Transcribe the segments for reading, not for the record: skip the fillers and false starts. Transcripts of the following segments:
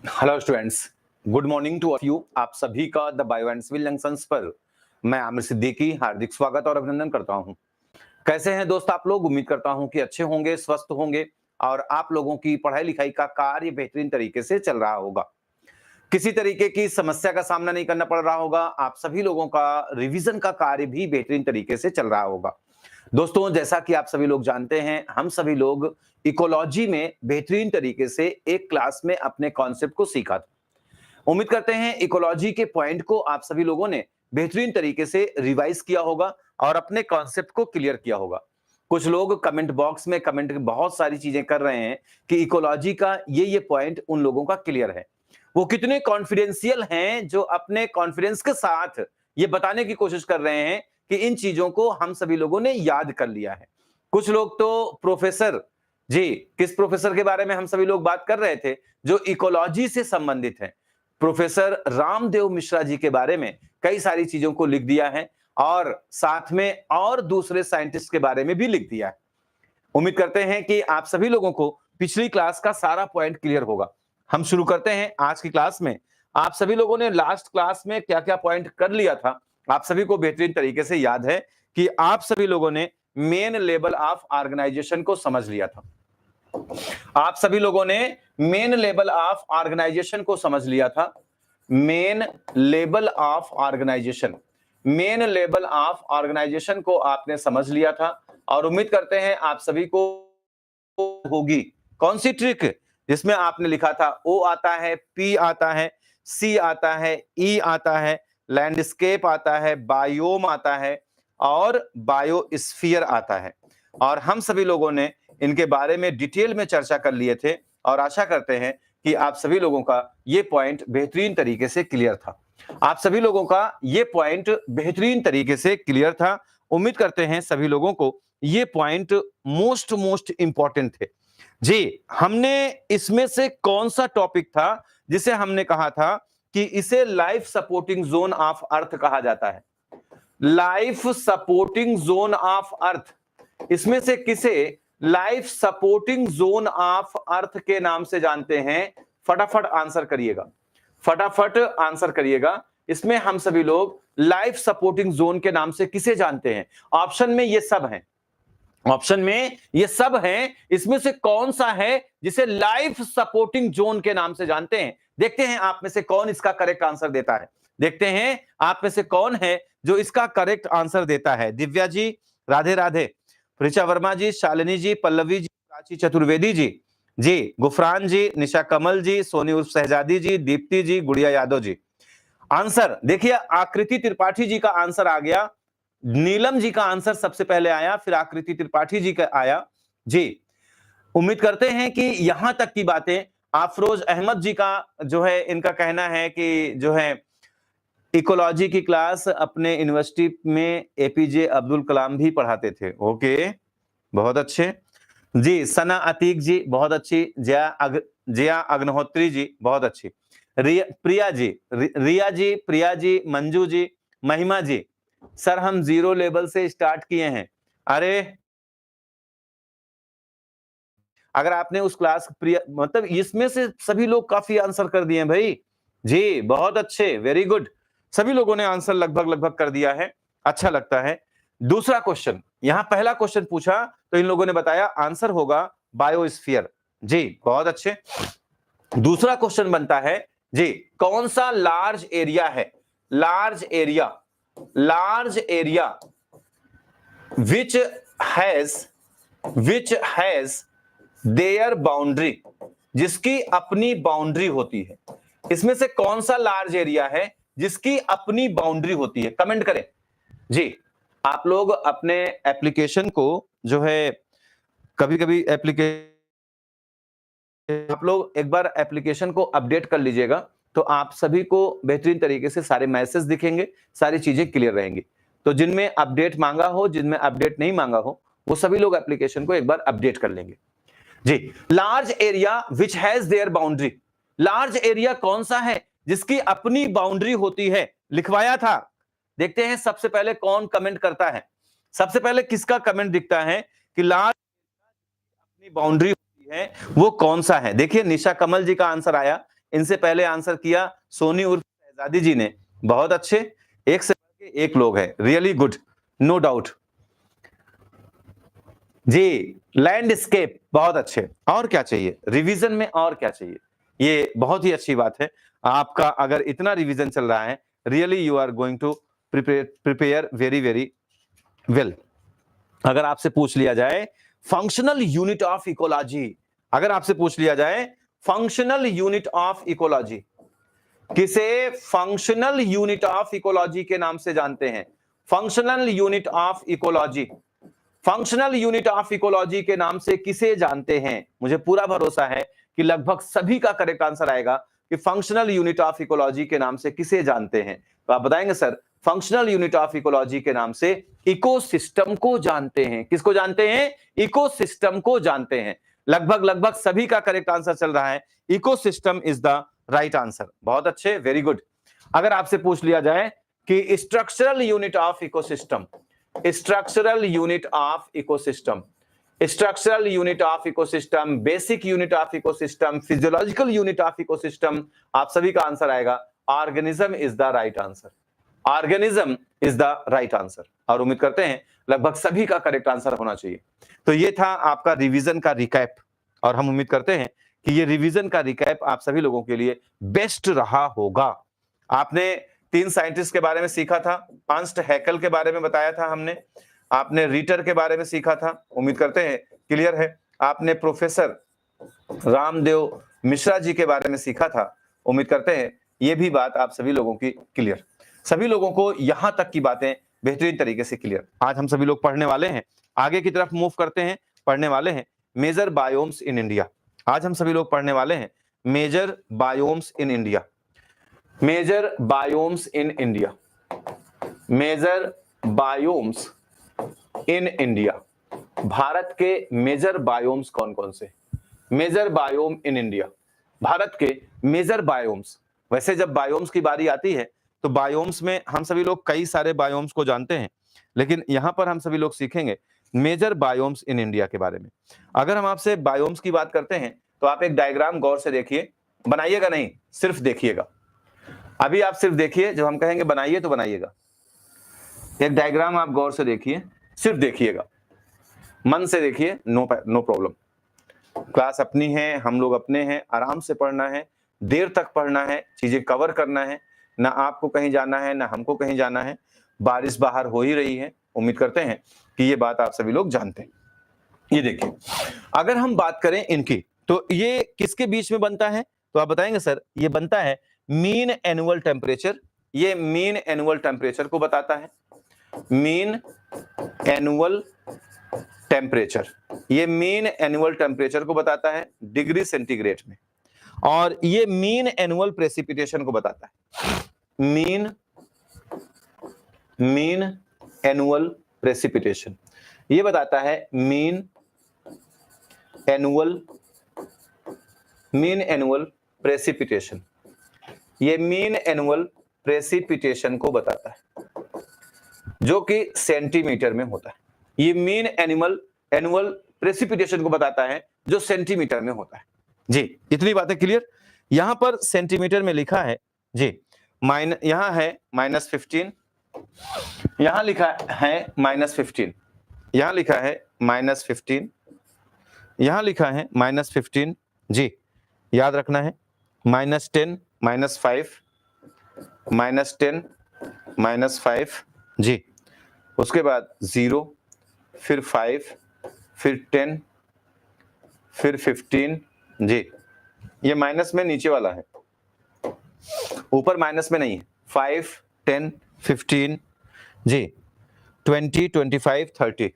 Hello students, good morning to you. आप सभी का the bio and civil junctions पर मैं आमिर सिद्दीकी हार्दिक स्वागत और अभिनंदन करता हूं। कैसे हैं दोस्त आप लोग? उम्मीद करता हूं कि अच्छे होंगे, स्वस्थ होंगे और आप लोगों की पढ़ाई लिखाई का कार्य बेहतरीन तरीके से चल रहा होगा। किसी तरीके की समस्या का सामना नहीं करना पड़ रहा होगा। आप सभी लोगों का रिवीजन का कार्य भी बेहतरीन तरीके से चल रहा होगा। दोस्तों, जैसा कि आप सभी लोग जानते हैं, हम सभी लोग इकोलॉजी में बेहतरीन तरीके से एक क्लास में अपने कॉन्सेप्ट को सीखा था। उम्मीद करते हैं इकोलॉजी के पॉइंट को आप सभी लोगों ने बेहतरीन तरीके से रिवाइज किया होगा और अपने कॉन्सेप्ट को क्लियर किया होगा। कुछ लोग कमेंट बॉक्स में कमेंट बहुत सारी चीजें कर रहे हैं कि इकोलॉजी का ये पॉइंट उन लोगों का क्लियर है। वो कितने कॉन्फिडेंशियल हैं जो अपने कॉन्फिडेंस के साथ ये बताने की कोशिश कर रहे हैं कि इन चीजों को हम सभी लोगों ने याद कर लिया है। कुछ लोग तो प्रोफेसर जी, किस प्रोफेसर के बारे में हम सभी लोग बात कर रहे थे? जो इकोलॉजी से संबंधित है, प्रोफेसर रामदेव मिश्रा जी के बारे में कई सारी चीजों को लिख दिया है और साथ में और दूसरे साइंटिस्ट के बारे में भी लिख दिया है। उम्मीद करते हैं कि आप सभी लोगों को पिछली क्लास का सारा पॉइंट क्लियर होगा। हम शुरू करते हैं आज की क्लास में। आप सभी लोगों ने लास्ट क्लास में क्या क्या पॉइंट कर लिया था, आप सभी को बेहतरीन तरीके से याद है कि आप सभी लोगों ने मेन लेवल ऑफ ऑर्गेनाइजेशन को समझ लिया था। आप सभी लोगों ने मेन लेवल ऑफ ऑर्गेनाइजेशन को समझ लिया था। Main level of organisation, main level of organisation को आपने समझ लिया था और उम्मीद करते हैं आप सभी को होगी कौन सी ट्रिक जिसमें आपने लिखा था ओ आता है, पी आता है, सी आता है, ई आता है, लैंडस्केप आता है, बायोम आता है और बायोस्फीयर आता है। और हम सभी लोगों ने इनके बारे में डिटेल में चर्चा कर लिए थे और आशा करते हैं कि आप सभी लोगों का ये पॉइंट बेहतरीन तरीके से क्लियर था। आप सभी लोगों का ये पॉइंट बेहतरीन तरीके से क्लियर था। उम्मीद करते हैं सभी लोगों को ये पॉइंट मोस्ट इंपॉर्टेंट थे। जी, हमने इसमें से कौन सा टॉपिक था जिसे हमने कहा था कि इसे life supporting zone of earth कहा जाता है? Life supporting zone of earth, इसमें से किसे life supporting zone of earth के नाम से जानते हैं? फटाफट आंसर करिएगा, फटाफट आंसर करिएगा। इसमें हम सभी लोग लाइफ सपोर्टिंग जोन के नाम से किसे जानते हैं? ऑप्शन में ये सब हैं, ऑप्शन में ये सब हैं। इसमें से कौन सा है जिसे लाइफ सपोर्टिंग जोन के नाम से जानते हैं? देखते हैं आप में से कौन इसका करेक्ट आंसर देता है। देखते हैं आप में से कौन है जो इसका करेक्ट आंसर देता है। दिव्या जी, राधे राधे। ऋचा वर्मा जी, शालिनी जी, पल्लवी जी, प्राची चतुर्वेदी जी, गुफरान जी, निशा कमल जी, सोनी उर्फ शहजादी जी, दीप्ति जी, गुड़िया यादव जी। आंसर देखिए, आकृति त्रिपाठी जी का आंसर आ गया, नीलम जी का आंसर सबसे पहले आया, फिर आकृति त्रिपाठी जी का आया। जी, उम्मीद करते हैं कि यहां तक की बातें अफरोज अहमद जी का जो है, इनका कहना है कि जो है इकोलॉजी की क्लास अपने यूनिवर्सिटी में एपीजे अब्दुल कलाम भी पढ़ाते थे। ओके, बहुत अच्छे जी। सना अतीक जी बहुत अच्छी। जया अग्निहोत्री जी बहुत अच्छी। प्रिया जी, रिया जी, प्रिया जी, मंजू जी, महिमा जी, सर हम 0 लेवल से स्टार्ट किए हैं। अरे अगर आपने उस क्लास प्रिया, मतलब इसमें से सभी लोग काफी आंसर कर दिए हैं भाई जी, बहुत अच्छे, वेरी गुड। सभी लोगों ने आंसर लगभग कर दिया है, अच्छा लगता है। दूसरा क्वेश्चन, यहां पहला क्वेश्चन पूछा तो इन लोगों ने बताया आंसर होगा बायोस्फीयर। जी, बहुत अच्छे। दूसरा क्वेश्चन बनता है जी, कौन सा लार्ज एरिया है? Large area, large area which has their boundary, जिसकी अपनी बाउंड्री होती है। इसमें से कौन सा लार्ज एरिया है जिसकी अपनी बाउंड्री होती है? कमेंट करें जी। आप लोग अपने एप्लीकेशन को जो है, कभी कभी आप लोग एक बार एप्लीकेशन को अपडेट कर लीजिएगा तो आप सभी को बेहतरीन तरीके से सारे मैसेज दिखेंगे, सारी चीजें क्लियर रहेंगी। तो जिनमें अपडेट मांगा हो, जिनमें अपडेट नहीं मांगा हो, वो सभी लोग एप्लीकेशन को एक बार अपडेट कर लेंगे जी। Large area which has their boundary, large area कौन सा है जिसकी अपनी बाउंड्री होती है? लिखवाया था। देखते हैं सबसे पहले कौन कमेंट करता है। सबसे पहले किसका कमेंट दिखता है कि लार्ज अपनी बाउंड्री होती है वो कौन सा है? देखिए निशा कमल जी का आंसर आया, इनसे पहले आंसर किया सोनी उर्फ शहजादी जी ने। बहुत अच्छे, एक से बढ़ के एक लोग हैं, रियली गुड, नो डाउट जी। लैंडस्केप, बहुत अच्छे। और क्या चाहिए रिवीजन में, और क्या चाहिए? ये बहुत ही अच्छी बात है। आपका अगर इतना रिवीजन चल रहा है, really you are going to prepare very very well. अगर आपसे पूछ लिया जाए फंक्शनल यूनिट ऑफ इकोलॉजी, अगर आपसे पूछ लिया जाए फंक्शनल यूनिट ऑफ इकोलॉजी, किसे फंक्शनल यूनिट ऑफ इकोलॉजी के नाम से जानते हैं? Functional unit of ecology, functional unit of ecology के नाम से किसे जानते हैं? मुझे पूरा भरोसा है कि लगभग सभी का करेक्ट आंसर आएगा कि फंक्शनल यूनिट ऑफ इकोलॉजी के नाम से किसे जानते हैं। तो आप बताएंगे sir functional unit of ecology के नाम से इकोसिस्टम को जानते हैं। किसको जानते हैं? इकोसिस्टम को जानते हैं। लगभग लगभग सभी का करेक्ट आंसर चल रहा है, ecosystem is the right answer. बहुत अच्छे, वेरी गुड। अगर आपसे पूछ लिया जाए कि structural unit of ecosystem, structural unit of ecosystem, structural unit of ecosystem, basic unit of ecosystem, physiological unit of ecosystem, आप सभी का आंसर आएगा organism is the right answer. Organism is the right answer. और उम्मीद करते हैं लगभग सभी का करेक्ट आंसर होना चाहिए। तो ये था आपका रिवीजन का रिकैप, और हम उम्मीद करते हैं कि ये रिवीजन का रिकैप आप सभी लोगों के लिए बेस्ट रहा होगा। आपने 3 साइंटिस्ट के बारे में सीखा था, अर्नस्ट हैकेल के बारे में बताया था हमने, आपने रीटर के बारे में सीखा था, उम्मीद करते हैं क्लियर है। आपने प्रोफेसर रामदेव मिश्रा जी के बारे में सीखा था, उम्मीद करते हैं ये भी बात आप सभी लोगों की क्लियर, सभी लोगों को यहां तक की बातें बेहतरीन तरीके से क्लियर। आज हम सभी लोग पढ़ने वाले हैं, आगे की तरफ मूव करते हैं, पढ़ने वाले हैं मेजर बायोम्स इन इंडिया। आज हम सभी लोग पढ़ने वाले हैं major biomes in India, major biomes in India, major biomes in India. Bharat के मेजर बायोम्स कौन कौन से? Major biome in India, Bharat के मेजर बायोम्स। वैसे जब बायोम्स की बारी आती है तो बायोम्स में हम सभी लोग कई सारे बायोम्स को जानते हैं, लेकिन यहां पर हम सभी लोग सीखेंगे मेजर बायोम्स इन इंडिया के बारे में। अगर हम आपसे बायोम्स की बात करते हैं तो आप एक डायग्राम गौर से देखिए, बनाइएगा नहीं, सिर्फ देखिएगा। अभी आप सिर्फ देखिए, जब हम कहेंगे बनाइए तो बनाइएगा। एक डायग्राम आप गौर से देखिए, सिर्फ देखिएगा, मन से देखिए, नो प्रॉब्लम। क्लास अपनी है, हम लोग अपने हैं, आराम से पढ़ना है, देर तक पढ़ना है, चीजें कवर करना है, ना आपको कहीं जाना है ना हमको कहीं जाना है। बारिश बाहर हो ही रही है, उम्मीद करते हैं कि ये बात आप सभी लोग जानते हैं। ये देखिए, अगर हम बात करें इनकी, तो ये किसके बीच में बनता है? तो आप बताएंगे सर ये बनता है मीन एनुअल टेम्परेचर, ये मीन एनुअल टेम्परेचर को बताता है, मीन एनुअल टेम्परेचर, ये मीन एनुअल टेम्परेचर को बताता है डिग्री सेंटीग्रेड में। और ये मीन एनुअल प्रेसिपिटेशन को बताता है, मीन एनुअल प्रेसिपिटेशन, ये बताता है मीन एनुअल प्रेसिपिटेशन, ये मीन एनुअल प्रेसिपिटेशन को बताता है, जो कि सेंटीमीटर में होता है। ये मीन एनुअल प्रेसिपिटेशन को बताता है जो सेंटीमीटर में होता है। जी, इतनी बातें क्लियर। यहां पर सेंटीमीटर में लिखा है जी, यहां है -15, यहां लिखा है -15, यहां लिखा है -15, यहां लिखा है -15 जी, याद रखना है। -10, -5, -10, -5 जी, उसके बाद 0, फिर 5, फिर 10, फिर 15 जी। ये माइनस में नीचे वाला है, ऊपर माइनस में नहीं है। 5, 10, 15 जी, 20, 25, 30,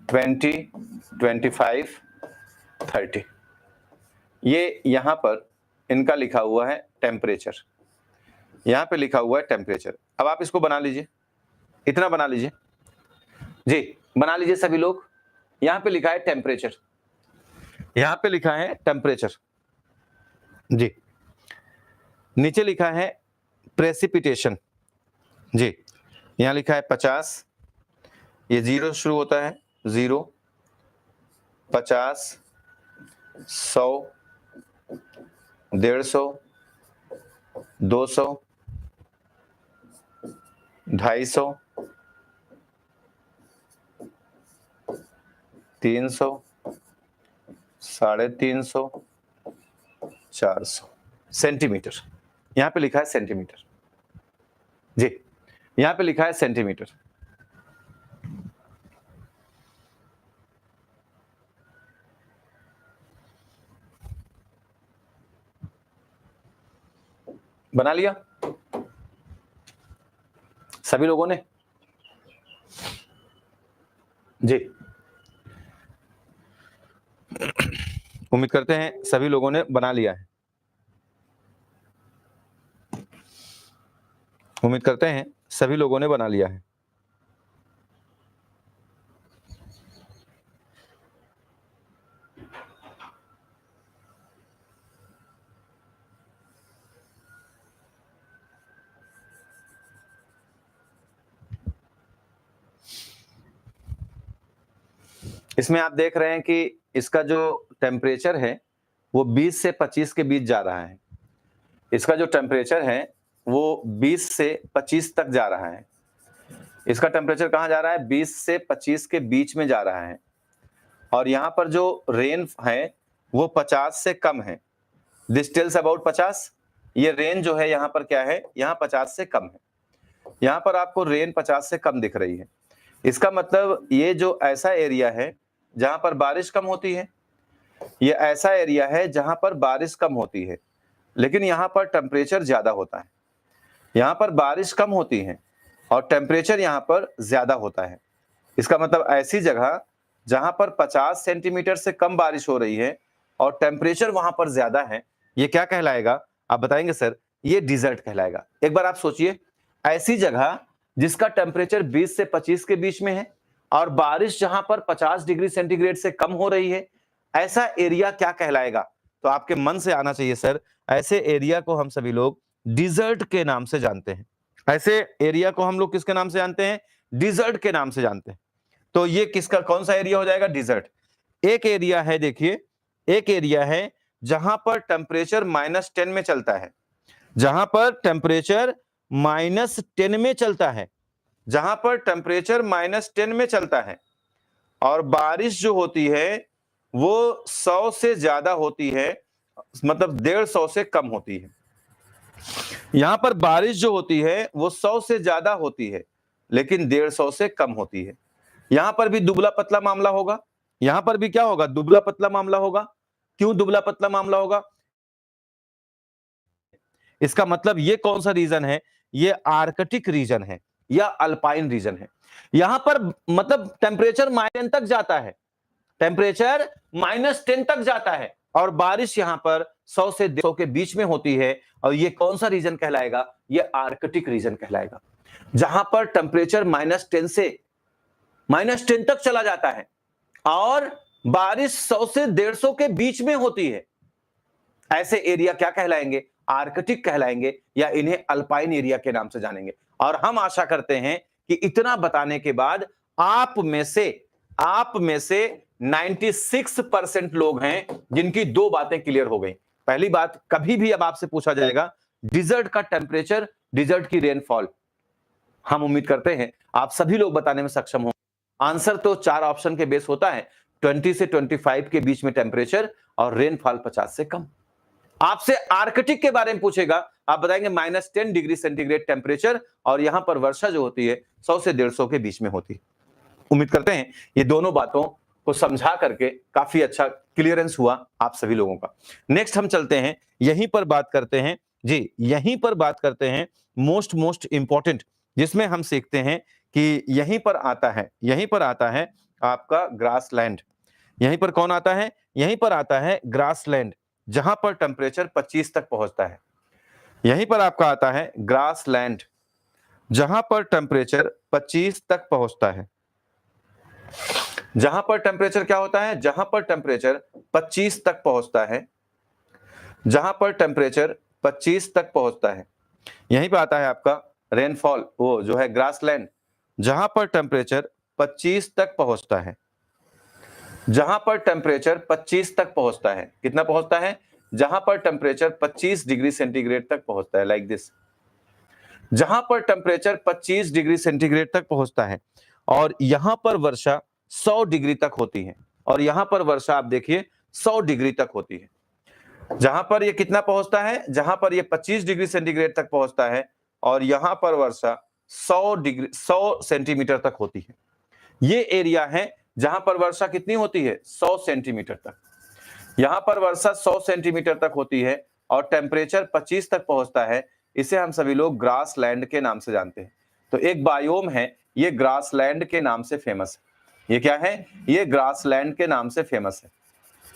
20, 25, 30। ये यहां पर इनका लिखा हुआ है टेम्परेचर, यहां पे लिखा हुआ है टेम्परेचर। अब आप इसको बना लीजिए, इतना बना लीजिए जी, बना लीजिए सभी लोग। यहां पे लिखा है टेम्परेचर, यहां पे लिखा है टेम्परेचर जी, नीचे लिखा है प्रेसिपिटेशन जी, यहां लिखा है 50, ये 0 शुरू होता है, 0, 50, 100, 150, 200, 250, 300, 350, 400 सेंटीमीटर। यहां पे लिखा है सेंटीमीटर जी, यहां पे लिखा है सेंटीमीटर। बना लिया सभी लोगों ने जी? उम्मीद करते हैं सभी लोगों ने बना लिया है। उम्मीद करते हैं सभी लोगों ने बना लिया है। इसमें आप देख रहे हैं कि इसका जो टेम्परेचर है वो 20 से 25 के बीच जा रहा है। इसका जो टेम्परेचर है वो 20 से 25 तक जा रहा है। इसका टेम्परेचर कहाँ जा रहा है? 20 से 25 के बीच में जा रहा है। और यहाँ पर जो रेन है वो 50 से कम है। This tells about 50। ये रेन जो है यहाँ पर क्या है? यहाँ 50 से कम है। यहाँ पर आपको रेन 50 से कम दिख रही है। इसका मतलब ये जो ऐसा एरिया है जहां पर बारिश कम होती है, ये ऐसा एरिया है जहां पर बारिश कम होती है, लेकिन यहाँ पर टेम्परेचर ज्यादा होता है। यहाँ पर बारिश कम होती है और टेम्परेचर यहाँ पर ज्यादा होता है। इसका मतलब ऐसी जगह जहां पर 50 सेंटीमीटर से कम बारिश हो रही है और टेम्परेचर वहां पर ज्यादा है, ये क्या कहलाएगा? आप बताएंगे सर? ये डिजर्ट कहलाएगा। एक बार आप सोचिए, ऐसी जगह जिसका टेम्परेचर 20 से 25 के बीच में है और बारिश जहां पर 50 डिग्री सेंटीग्रेड से कम हो रही है, ऐसा एरिया क्या कहलाएगा? तो आपके मन से आना चाहिए सर, ऐसे एरिया को हम सभी लोग डिजर्ट के नाम से जानते हैं। ऐसे एरिया को हम लोग किसके नाम से जानते हैं? डिजर्ट के नाम से जानते हैं। तो ये किसका कौन सा एरिया हो जाएगा? डिजर्ट। एक एरिया है, देखिए, एक एरिया है जहां पर टेम्परेचर -10 में चलता है, जहां पर टेम्परेचर -10 में चलता है, जहां पर टेम्परेचर -10 में चलता है और बारिश जो होती है वो 100 से ज्यादा होती है, मतलब 150 से कम होती है। यहां पर बारिश जो होती है वो 100 से ज्यादा होती है, लेकिन 150 से कम होती है। यहां पर भी दुबला पतला मामला होगा। यहां पर भी क्या होगा? दुबला पतला मामला होगा। क्यों दुबला पतला मामला होगा? इसका मतलब ये कौन सा रीजन है? ये आर्कटिक रीजन है या अल्पाइन रीजन है। यहां पर मतलब टेम्परेचर -10 तक जाता है, टेम्परेचर -10 तक जाता है और बारिश यहां पर 100 से 150 के बीच में होती है। और ये कौन सा रीजन कहलाएगा? ये आर्कटिक रीजन कहलाएगा, जहां पर टेम्परेचर -10 से -10 तक चला जाता है और बारिश 100 से 150 के बीच में होती है। ऐसे एरिया क्या कहलाएंगे? आर्कटिक कहलाएंगे या इन्हें अल्पाइन एरिया के नाम से जानेंगे। और हम आशा करते हैं कि इतना बताने के बाद आप में से 96% लोग हैं जिनकी दो बातें क्लियर हो गई। पहली बात, कभी भी अब आपसे पूछा जाएगा डिजर्ट का टेम्परेचर, डिजर्ट की रेनफॉल, हम उम्मीद करते हैं आप सभी लोग बताने में सक्षम हो। आंसर तो 4 ऑप्शन के बेस होता है, 20 से 25 के बीच में टेम्परेचर और रेनफॉल 50 से कम। आपसे आर्कटिक के बारे में पूछेगा, आप बताएंगे -10 डिग्री सेंटीग्रेड टेम्परेचर और यहां पर वर्षा जो होती है 100 से 150 के बीच में होती है। उम्मीद करते हैं ये दोनों बातों को समझा करके काफी अच्छा क्लियरेंस हुआ आप सभी लोगों का। नेक्स्ट हम चलते हैं, यहीं पर बात करते हैं जी, यहीं पर बात करते हैं मोस्ट इंपॉर्टेंट, जिसमें हम सीखते हैं कि यहीं पर आता है आपका ग्रासलैंड। यहीं पर कौन आता है? यहीं पर आता है ग्रासलैंड, जहां पर टेम्परेचर 25 तक पहुंचता है। यहीं पर आपका आता है ग्रासलैंड, जहां पर टेम्परेचर 25 तक पहुंचता है। जहां पर टेम्परेचर क्या होता है? जहां पर टेम्परेचर 25 तक पहुंचता है, जहां पर टेम्परेचर 25 तक पहुंचता है। यहीं पे आता है आपका रेनफॉल, वो जो है ग्रासलैंड, जहां पर टेम्परेचर 25 तक पहुंचता है। जहां पर टेम्परेचर 25 तक पहुंचता है। कितना पहुंचता है? जहां पर टेम्परेचर 25 डिग्री सेंटीग्रेड तक पहुंचता है, लाइक दिस। जहां पर टेम्परेचर 25 डिग्री सेंटीग्रेड तक पहुंचता है और यहां पर वर्षा 100 डिग्री तक होती है, और यहां पर वर्षा आप देखिए 100 डिग्री तक होती है। जहां पर ये कितना पहुंचता है? जहां पर ये 25 डिग्री सेंटीग्रेड तक पहुंचता है और यहां पर वर्षा 100 सेंटीमीटर तक होती है। ये एरिया है जहां पर वर्षा कितनी होती है? 100 सेंटीमीटर तक। यहां पर वर्षा 100 सेंटीमीटर तक होती है और टेम्परेचर 25 तक पहुंचता है। इसे हम सभी लोग ग्रास लैंड के नाम से जानते हैं। तो एक बायोम है, ये ग्रास लैंड के नाम से फेमस है। ये क्या है? ये ग्रास लैंड के नाम से फेमस है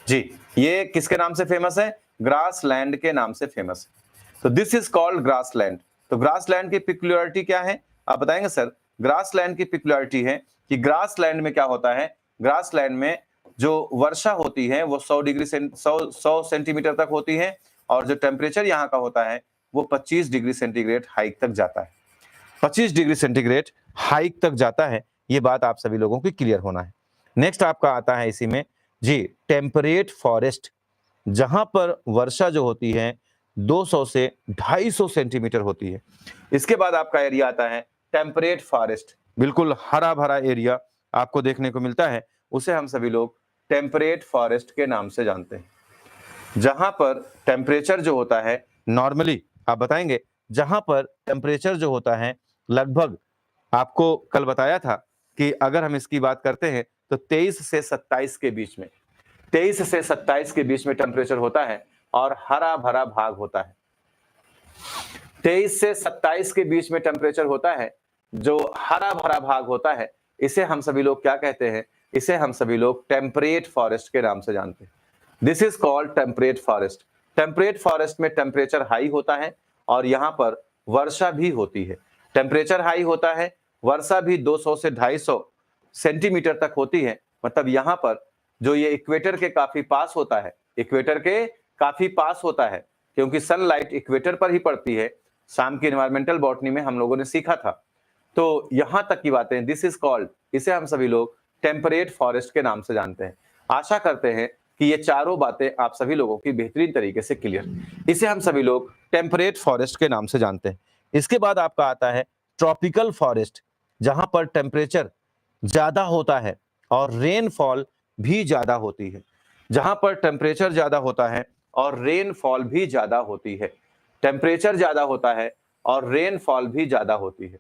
जी। ये किसके नाम से फेमस है? ग्रास लैंड के नाम से फेमस है। तो this is called grass land. तो ग्रास लैंड की पिक्युलरिटी क्या है, आप बताएंगे सर? ग्रास लैंड की पिक्युलरिटी है कि ग्रास लैंड में क्या होता है? ग्रास लैंड में जो वर्षा होती है वो 100 सेंटीमीटर तक होती है और जो टेम्परेचर यहाँ का होता है वो 25 डिग्री सेंटीग्रेड हाइक तक जाता है। 25 डिग्री सेंटीग्रेड हाइक तक जाता है। ये बात आप सभी लोगों की क्लियर होना है। नेक्स्ट आपका आता है इसी में जी, टेम्परेट फॉरेस्ट, जहां पर वर्षा जो होती है 200 से 250 सेंटीमीटर होती है। इसके बाद आपका एरिया आता है टेम्परेट फॉरेस्ट, बिल्कुल हरा भरा एरिया आपको देखने को मिलता है, उसे हम सभी लोग टेम्परेट फॉरेस्ट के नाम से जानते हैं। जहां पर टेम्परेचर जो होता है नॉर्मली, आप बताएंगे, जहां पर टेम्परेचर जो होता है लगभग, आपको कल बताया था कि अगर हम इसकी बात करते हैं तो 23 से 27 के बीच में, 23 से 27 के बीच में टेम्परेचर होता है और हरा भरा भाग होता है। 23 से 27 के बीच में टेम्परेचर होता है, जो हरा भरा भाग होता है, इसे हम सभी लोग क्या कहते हैं? इसे हम सभी लोग टेम्परेट फॉरेस्ट के नाम से जानते हैं। This is called temperate forest. Temperate forest में टेम्परेचर हाई होता है और यहाँ पर वर्षा भी होती है। टेम्परेचर हाई होता है, वर्षा भी 200 से 250 सेंटीमीटर तक होती है। मतलब यहाँ पर जो ये इक्वेटर के काफी पास होता है, इक्वेटर के काफी पास होता है, क्योंकि सनलाइट इक्वेटर पर ही पड़ती है। शाम की एनवायरमेंटल बॉटनी में हम लोगों ने सीखा था। तो यहां तक की बातें, दिस इज कॉल्ड, इसे हम सभी लोग टेम्परेट फॉरेस्ट के नाम से जानते हैं। आशा करते हैं कि ये चारों बातें आप सभी लोगों की बेहतरीन तरीके से क्लियर, इसे हम सभी लोग टेम्परेट फॉरेस्ट के नाम से जानते हैं। इसके बाद आपका आता है ट्रॉपिकल फॉरेस्ट, जहां पर टेम्परेचर ज्यादा होता है और रेनफॉल भी ज्यादा होती है। जहां पर टेम्परेचर ज्यादा होता है और रेनफॉल भी ज्यादा होती है। टेम्परेचर ज्यादा होता है और रेनफॉल भी ज्यादा होती है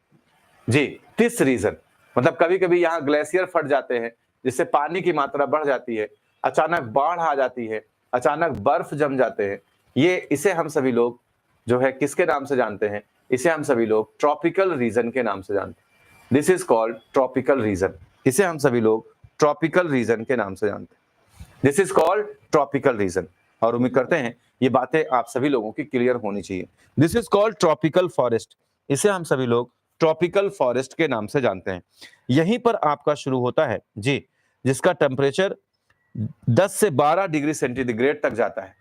जी। दिस रीजन, मतलब कभी कभी यहाँ ग्लेशियर फट जाते हैं, जिससे पानी की मात्रा बढ़ जाती है, अचानक बाढ़ आ जाती है, अचानक बर्फ जम जाते हैं। ये इसे हम सभी लोग जो है किसके नाम से जानते हैं? इसे हम सभी लोग ट्रॉपिकल रीजन के नाम से जानते हैं। This is called tropical region. इसे हम सभी लोग ट्रॉपिकल रीजन के नाम से जानते हैं। This is called tropical region. और उम्मीद करते हैं ये बातें आप सभी लोगों की क्लियर होनी चाहिए। This is called tropical forest. इसे हम सभी लोग ट्रॉपिकल फॉरेस्ट के नाम से जानते हैं। यहीं पर आपका शुरू होता है जी, जिसका टेम्परेचर 10 से 12 डिग्री सेंटीग्रेड तक जाता है।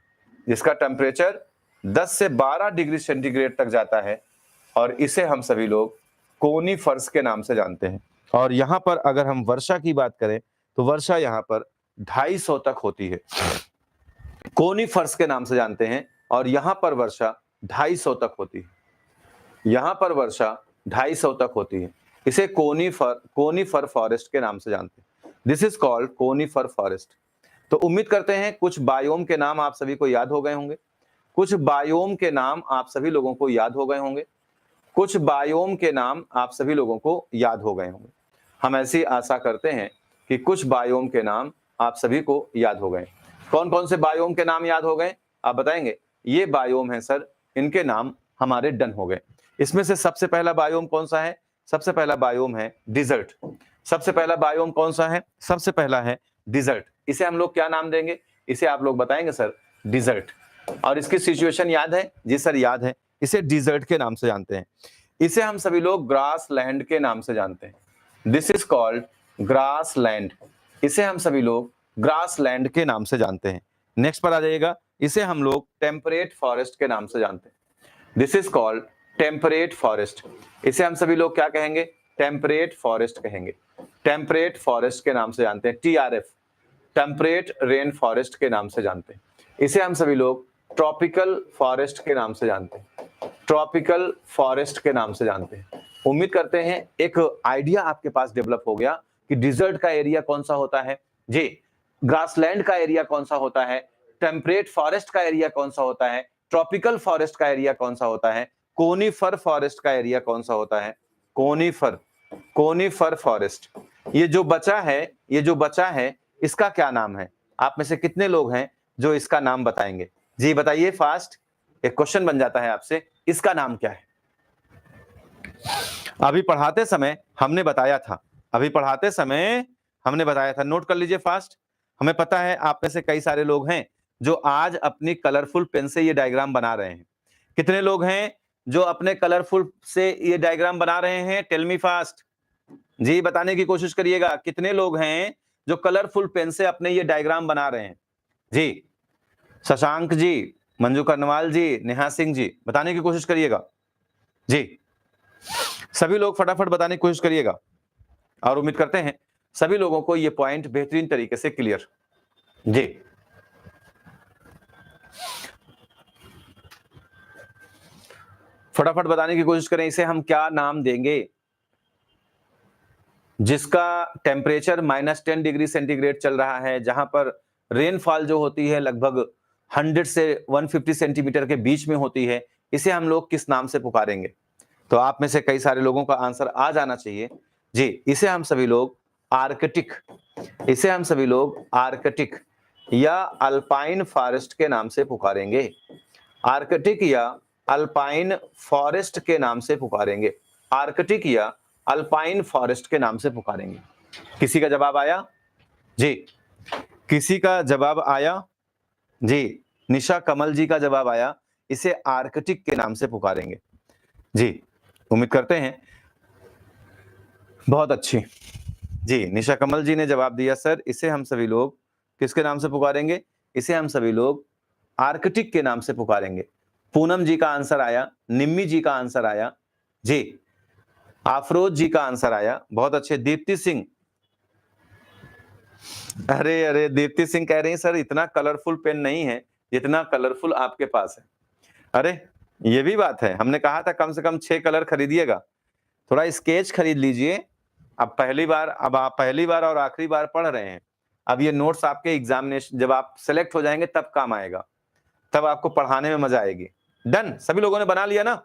जिसका टेम्परेचर 10 से 12 डिग्री सेंटीग्रेड तक जाता है और इसे हम सभी लोग कोनीफर्स के नाम से जानते हैं। और यहाँ पर अगर हम वर्षा की बात करें तो वर्षा यहाँ पर 250 तक होती है। कोनीफर्स के नाम से जानते हैं और यहाँ पर वर्षा 250 तक होती है। यहाँ पर वर्षा 250 तक होती है। इसे कोनीफर फॉरेस्ट के नाम से जानते हैं। This is called conifer forest. तो उम्मीद करते हैं कुछ बायोम के नाम आप सभी को याद हो गए होंगे। कुछ बायोम के नाम आप सभी लोगों को याद हो गए होंगे। कुछ बायोम के नाम आप सभी लोगों को याद हो गए होंगे। हम ऐसी आशा करते हैं कि कुछ बायोम के नाम आप सभी को याद हो गए। कौन कौन से बायोम के नाम याद हो गए, आप बताएंगे? ये बायोम है सर, इनके नाम हमारे डन हो गए। इसमें से सबसे पहला बायोम कौन सा है? सबसे पहला बायोम है डिजर्ट। सबसे पहला बायोम कौन सा है? सबसे पहला है डिजर्ट। इसे हम लोग क्या नाम देंगे? इसे आप लोग बताएंगे सर, डिजर्ट। और इसकी सिचुएशन याद है? जी सर याद है। इसे डिजर्ट के नाम से जानते हैं। इसे हम सभी लोग ग्रास लैंड के नाम से जानते हैं। This is called grass land. इसे हम सभी लोग ग्रास लैंड के नाम से जानते हैं। नेक्स्ट पर आ जाइएगा, इसे हम लोग टेम्परेट फॉरेस्ट के नाम से जानते हैं। This is called temperate forest. इसे हम सभी लोग क्या कहेंगे? टेम्परेट फॉरेस्ट कहेंगे। टेम्परेट फॉरेस्ट के नाम से जानते हैं, TRF। टेम्परेट रेन फॉरेस्ट के नाम से जानते हैं। इसे हम सभी लोग ट्रॉपिकल फॉरेस्ट के नाम से जानते हैं, ट्रॉपिकल फॉरेस्ट के नाम से जानते हैं। उम्मीद करते हैं एक आइडिया आपके पास डेवलप हो गया कि डिजर्ट का एरिया कौन सा होता है जी, ग्रासलैंड का एरिया कौन सा होता है, टेम्परेट फॉरेस्ट का एरिया कौन सा होता है, ट्रॉपिकल फॉरेस्ट का एरिया कौन सा होता है, कोनीफर फॉरेस्ट का एरिया कौन सा होता है, कोनीफर फॉरेस्ट। ये जो बचा है इसका क्या नाम है? आप में से कितने लोग हैं जो इसका नाम बताएंगे? जी बताइए फास्ट, एक क्वेश्चन बन जाता है आपसे, इसका नाम क्या है? अभी पढ़ाते समय हमने बताया था, नोट कर लीजिए फास्ट। हमें पता है आप में से कई सारे लोग हैं जो आज अपनी कलरफुल पेन से ये डायग्राम बना रहे हैं। कितने लोग हैं जो अपने कलरफुल से ये डायग्राम बना रहे हैं? टेल मी फास्ट जी, बताने की कोशिश करिएगा। कितने लोग हैं जो कलरफुल पेन से अपने ये डायग्राम बना रहे हैं? जी, शशांक जी, मंजू करनवाल जी, नेहा सिंह जी, बताने की कोशिश करिएगा। जी, सभी लोग फटाफट बताने की कोशिश करिएगा और उम्मीद करते हैं सभी लोगों को ये पॉइंट बेहतरीन तरीके से क्लियर। जी, फटाफट बताने की कोशिश करें, इसे हम क्या नाम देंगे? जिसका टेम्परेचर -10 डिग्री सेंटीग्रेड चल रहा है, जहां पर रेनफॉल जो होती है लगभग 100 से 150 सेंटीमीटर के बीच में होती है, इसे हम लोग किस नाम से पुकारेंगे? तो आप में से कई सारे लोगों का आंसर आ जाना चाहिए। जी, इसे हम सभी लोग आर्कटिक या अल्पाइन फॉरेस्ट के नाम से पुकारेंगे। आर्कटिक या अल्पाइन फॉरेस्ट के नाम से पुकारेंगे। आर्कटिक या अल्पाइन फॉरेस्ट के नाम से पुकारेंगे। किसी का जवाब आया? जी, किसी का जवाब आया? जी, निशा कमल जी का जवाब आया, इसे आर्कटिक के नाम से पुकारेंगे। जी, उम्मीद करते हैं बहुत अच्छी। जी, निशा कमल जी ने जवाब दिया सर, इसे हम सभी लोग किसके नाम से पुकारेंगे? इसे हम सभी लोग आर्कटिक के नाम से पुकारेंगे। पूनम जी का आंसर आया, निम्मी जी का आंसर आया, जी, आफरोज जी का आंसर आया, बहुत अच्छे। दीप्ति सिंह, अरे दीप्ति सिंह कह रही हैं सर इतना कलरफुल पेन नहीं है जितना कलरफुल आपके पास है। अरे ये भी बात है, हमने कहा था कम से कम 6 कलर खरीदिएगा, थोड़ा स्केच खरीद लीजिए। अब आप पहली बार और आखिरी बार पढ़ रहे हैं, अब ये नोट्स आपके एग्जामिनेशन जब आप सेलेक्ट हो जाएंगे तब काम आएगा, तब आपको पढ़ाने में मजा आएगी। डन, सभी लोगों ने बना लिया ना?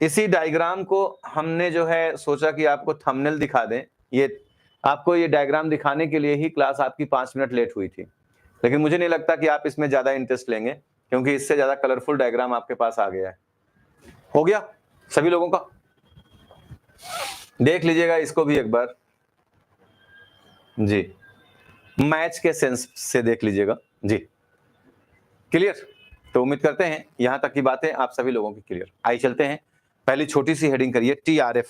इसी डायग्राम को हमने जो है सोचा कि आपको थंबनेल दिखा दें। ये आपको ये डायग्राम दिखाने के लिए ही क्लास आपकी 5 मिनट लेट हुई थी, लेकिन मुझे नहीं लगता कि आप इसमें ज्यादा इंटरेस्ट लेंगे, क्योंकि इससे ज्यादा कलरफुल डायग्राम आपके पास आ गया है। हो गया सभी लोगों का? देख लीजिएगा इसको भी एक बार, जी, मैच के सेंस से देख लीजिएगा। जी, क्लियर? तो उम्मीद करते हैं यहां तक की बातें आप सभी लोगों की क्लियर। आइए चलते हैं, पहली छोटी सी हेडिंग करिए, TRF।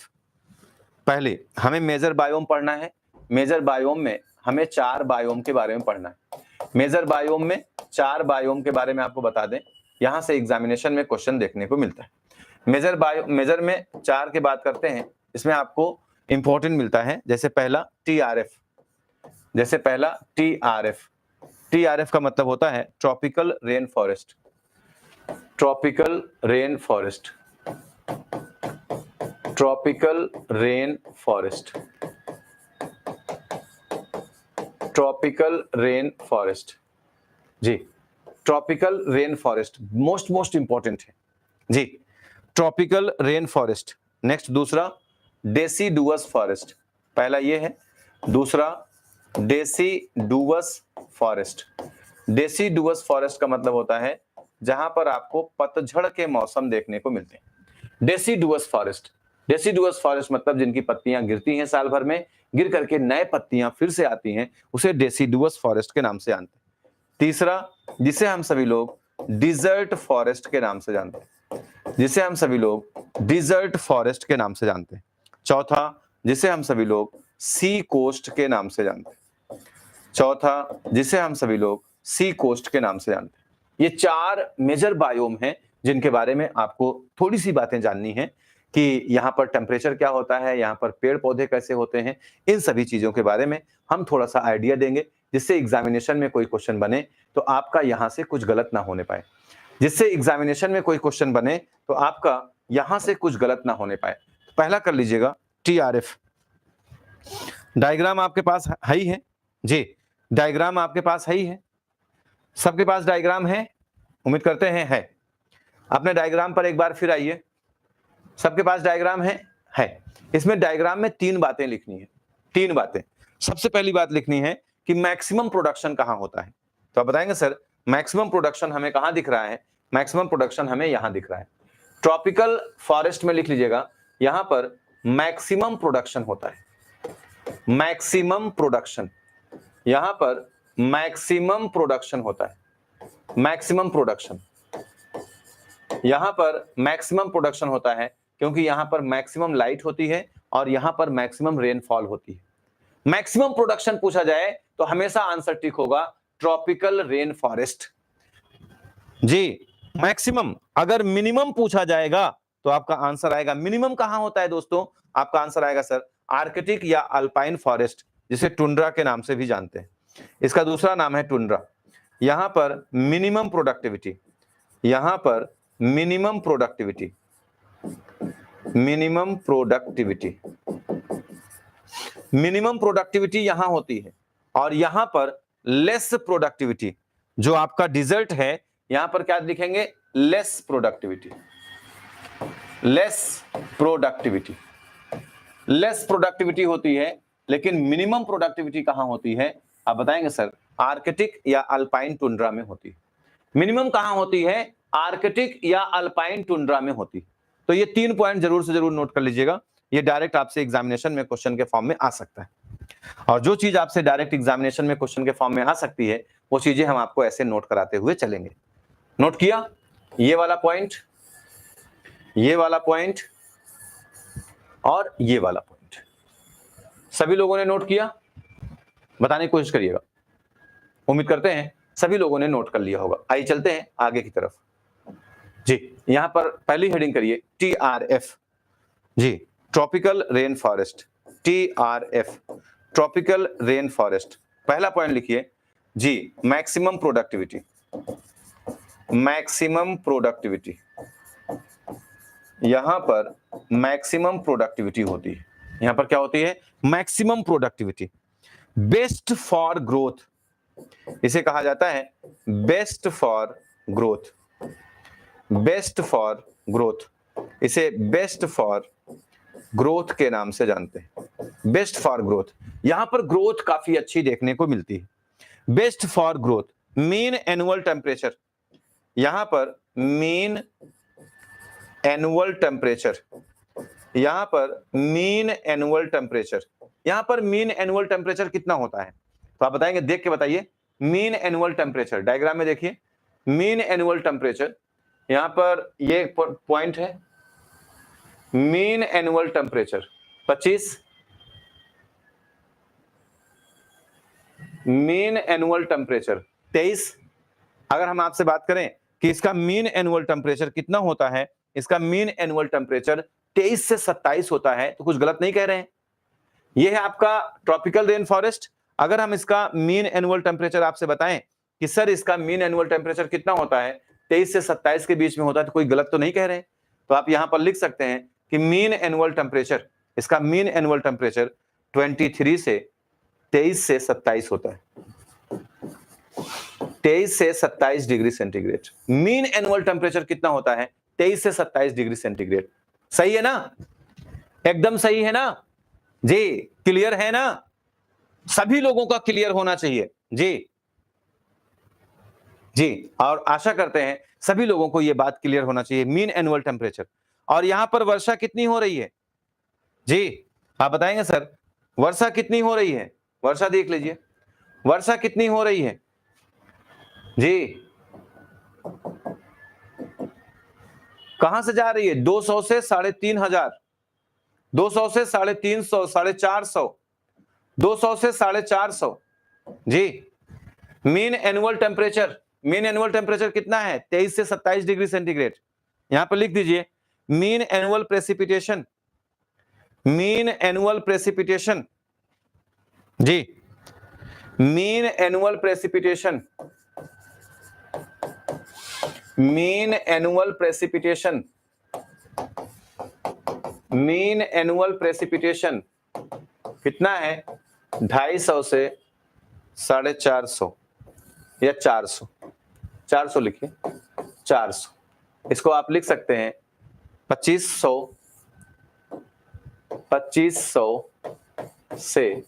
पहले हमें मेजर बायोम पढ़ना है। मेजर बायोम में हमें 4 बायोम के बारे में पढ़ना है। मेजर बायोम में 4 बायोम के बारे में आपको बता दें, यहां से एग्जामिनेशन में क्वेश्चन देखने को मिलता है। मेजर में 4 की बात करते हैं, इसमें आपको इंपॉर्टेंट मिलता है। जैसे पहला TRF का मतलब होता है tropical rain forest. Tropical rain forest जी, tropical rain forest most important है जी, ट्रॉपिकल रेन फॉरेस्ट। नेक्स्ट दूसरा डेसिडुअस फॉरेस्ट, पहला ये है। दूसरा डेसिडुअस फॉरेस्ट का मतलब होता है जहां पर आपको पतझड़ के मौसम देखने को मिलते हैं। डेसिडुअस फॉरेस्ट मतलब जिनकी पत्तियां गिरती हैं साल भर में, गिर करके नए पत्तियां फिर से आती हैं, उसे डेसिडुअस फॉरेस्ट के नाम से जानते हैं। तीसरा, जिसे हम सभी लोग डिजर्ट फॉरेस्ट के नाम से जानते हैं। चौथा, जिसे हम सभी लोग सी कोस्ट के नाम से जानते हैं। ये 4 मेजर बायोम हैं जिनके बारे में आपको थोड़ी सी बातें जाननी है कि यहाँ पर टेम्परेचर क्या होता है, यहाँ पर पेड़ पौधे कैसे होते हैं, इन सभी चीजों के बारे में हम थोड़ा सा आइडिया देंगे। जिससे एग्जामिनेशन में कोई क्वेश्चन बने तो आपका यहां से कुछ गलत ना होने पाए, जिससे एग्जामिनेशन में कोई क्वेश्चन बने तो आपका यहां से कुछ गलत ना होने पाए। पहला कर लीजिएगा टीआरएफ। डायग्राम आपके पास है ही है जी, डायग्राम आपके पास है ही है, सबके पास डायग्राम है, उम्मीद करते हैं है। अपने डायग्राम पर एक बार फिर आइए, सबके पास डायग्राम है। इसमें डायग्राम में 3 बातें लिखनी है, 3 बातें। सबसे पहली बात लिखनी है कि मैक्सिमम प्रोडक्शन कहां होता है। तो आप बताएंगे सर मैक्सिमम प्रोडक्शन हमें कहां दिख रहा है? मैक्सिमम प्रोडक्शन हमें यहां दिख रहा है, ट्रॉपिकल फॉरेस्ट में लिख लीजिएगा, यहां पर मैक्सिमम प्रोडक्शन होता है, मैक्सिमम प्रोडक्शन, यहां पर मैक्सिमम प्रोडक्शन होता है, मैक्सिमम प्रोडक्शन, यहां पर मैक्सिमम प्रोडक्शन होता है क्योंकि यहां पर मैक्सिमम लाइट होती है और यहां पर मैक्सिमम रेनफॉल होती है। मैक्सिमम प्रोडक्शन पूछा जाए तो हमेशा आंसर टिक होगा ट्रॉपिकल रेन फॉरेस्ट जी, मैक्सिमम। अगर मिनिमम पूछा जाएगा तो आपका आंसर आएगा, मिनिमम कहां होता है दोस्तों? आपका आंसर आएगा सर आर्कटिक या अल्पाइन फॉरेस्ट, जिसे टुंड्रा के नाम से भी जानते हैं, इसका दूसरा नाम है टुंड्रा। यहां पर मिनिमम प्रोडक्टिविटी, यहां पर minimum productivity, minimum productivity, minimum productivity यहां होती है और यहां पर लेस प्रोडक्टिविटी, जो आपका डिजर्ट है यहां पर क्या लिखेंगे? Less productivity, less productivity, less productivity होती है। लेकिन मिनिमम प्रोडक्टिविटी कहां होती है? आप बताएंगे सर आर्कटिक या अल्पाइन टुंड्रा में होती है। मिनिमम कहां होती है? आर्कटिक या अल्पाइन टुंड्रा में होती है। तो ये 3 पॉइंट जरूर से जरूर नोट कर लीजिएगा, ये डायरेक्ट आपसे एग्जामिनेशन में क्वेश्चन के फॉर्म में आ सकता है। और जो चीज आपसे डायरेक्ट एग्जामिनेशन में क्वेश्चन के फॉर्म में आ सकती है वो चीजें हम आपको ऐसे नोट कराते हुए चलेंगे। नोट किया? ये वाला पॉइंट, ये वाला पॉइंट और ये वाला पॉइंट, सभी लोगों ने नोट किया? बताने की कोशिश करिएगा, उम्मीद करते हैं सभी लोगों ने नोट कर लिया होगा। आइए चलते हैं आगे की तरफ जी। यहां पर पहली हेडिंग करिए टीआरएफ जी, tropical rain forest, TRF, tropical rain forest. पहला पॉइंट लिखिए जी, मैक्सिमम प्रोडक्टिविटी, मैक्सिमम प्रोडक्टिविटी, यहां पर मैक्सिमम प्रोडक्टिविटी होती है। यहां पर क्या होती है? Maximum productivity. Best for growth, इसे कहा जाता है best for growth, best for growth, इसे बेस्ट फॉर ग्रोथ के नाम से जानते हैं, बेस्ट फॉर ग्रोथ। यहां पर ग्रोथ काफी अच्छी देखने को मिलती है, best for growth. Mean annual temperature, यहां पर मीन एनुअल टेम्परेचर, यहां पर मीन एनुअल टेम्परेचर, यहां पर मीन एनुअल टेम्परेचर कितना होता है? तो आप बताएंगे, देख के बताइए। मीन एनुअल टेम्परेचर डायग्राम में देखिए, मीन एनुअल टेम्परेचर, यहां पर ये पॉइंट है, mean annual temperature 25, mean annual temperature 23। अगर हम आपसे बात करें कि इसका मीन एनुअल टेम्परेचर कितना होता है, इसका मीन एनुअल टेम्परेचर 23 से 27 होता है, तो कुछ गलत नहीं कह रहे हैं। यह है आपका ट्रॉपिकल रेन फॉरेस्ट। अगर हम इसका मीन एनुअल टेम्परेचर आपसे बताएं कि सर इसका मीन एनुअल टेम्परेचर कितना होता है, 23 से 27 के बीच में होता है, तो कोई गलत तो नहीं कह रहे हैं। तो आप यहां पर लिख सकते हैं कि मीन एनुअल टेम्परेचर, इसका मीन एनुअल टेम्परेचर 23 से 23 से 27 होता है, 23 से 27 degree centigrade. Mean annual temperature कितना होता है? 23 से 27 डिग्री सेंटीग्रेड। सही है ना? एकदम सही है ना जी? क्लियर है ना? सभी लोगों का क्लियर होना चाहिए जी जी, और आशा करते हैं सभी लोगों को यह बात क्लियर होना चाहिए, मीन एनुअल टेम्परेचर। और यहां पर वर्षा कितनी हो रही है जी? आप बताएंगे सर वर्षा कितनी हो रही है? वर्षा देख लीजिए, वर्षा कितनी हो रही है जी? कहां से जा रही है? 200 से 3,500, 200 से 350, 450, 200 से 450 जी। Mean annual temperature, mean annual temperature कितना है? 23 से 27 डिग्री सेंटीग्रेड। यहां पर लिख दीजिए mean annual precipitation, mean annual precipitation जी, mean annual precipitation, mean annual precipitation, mean annual precipitation कितना है? 250 से 450 या 400, 400 लिखिए, 400। इसको आप लिख सकते हैं 2500 से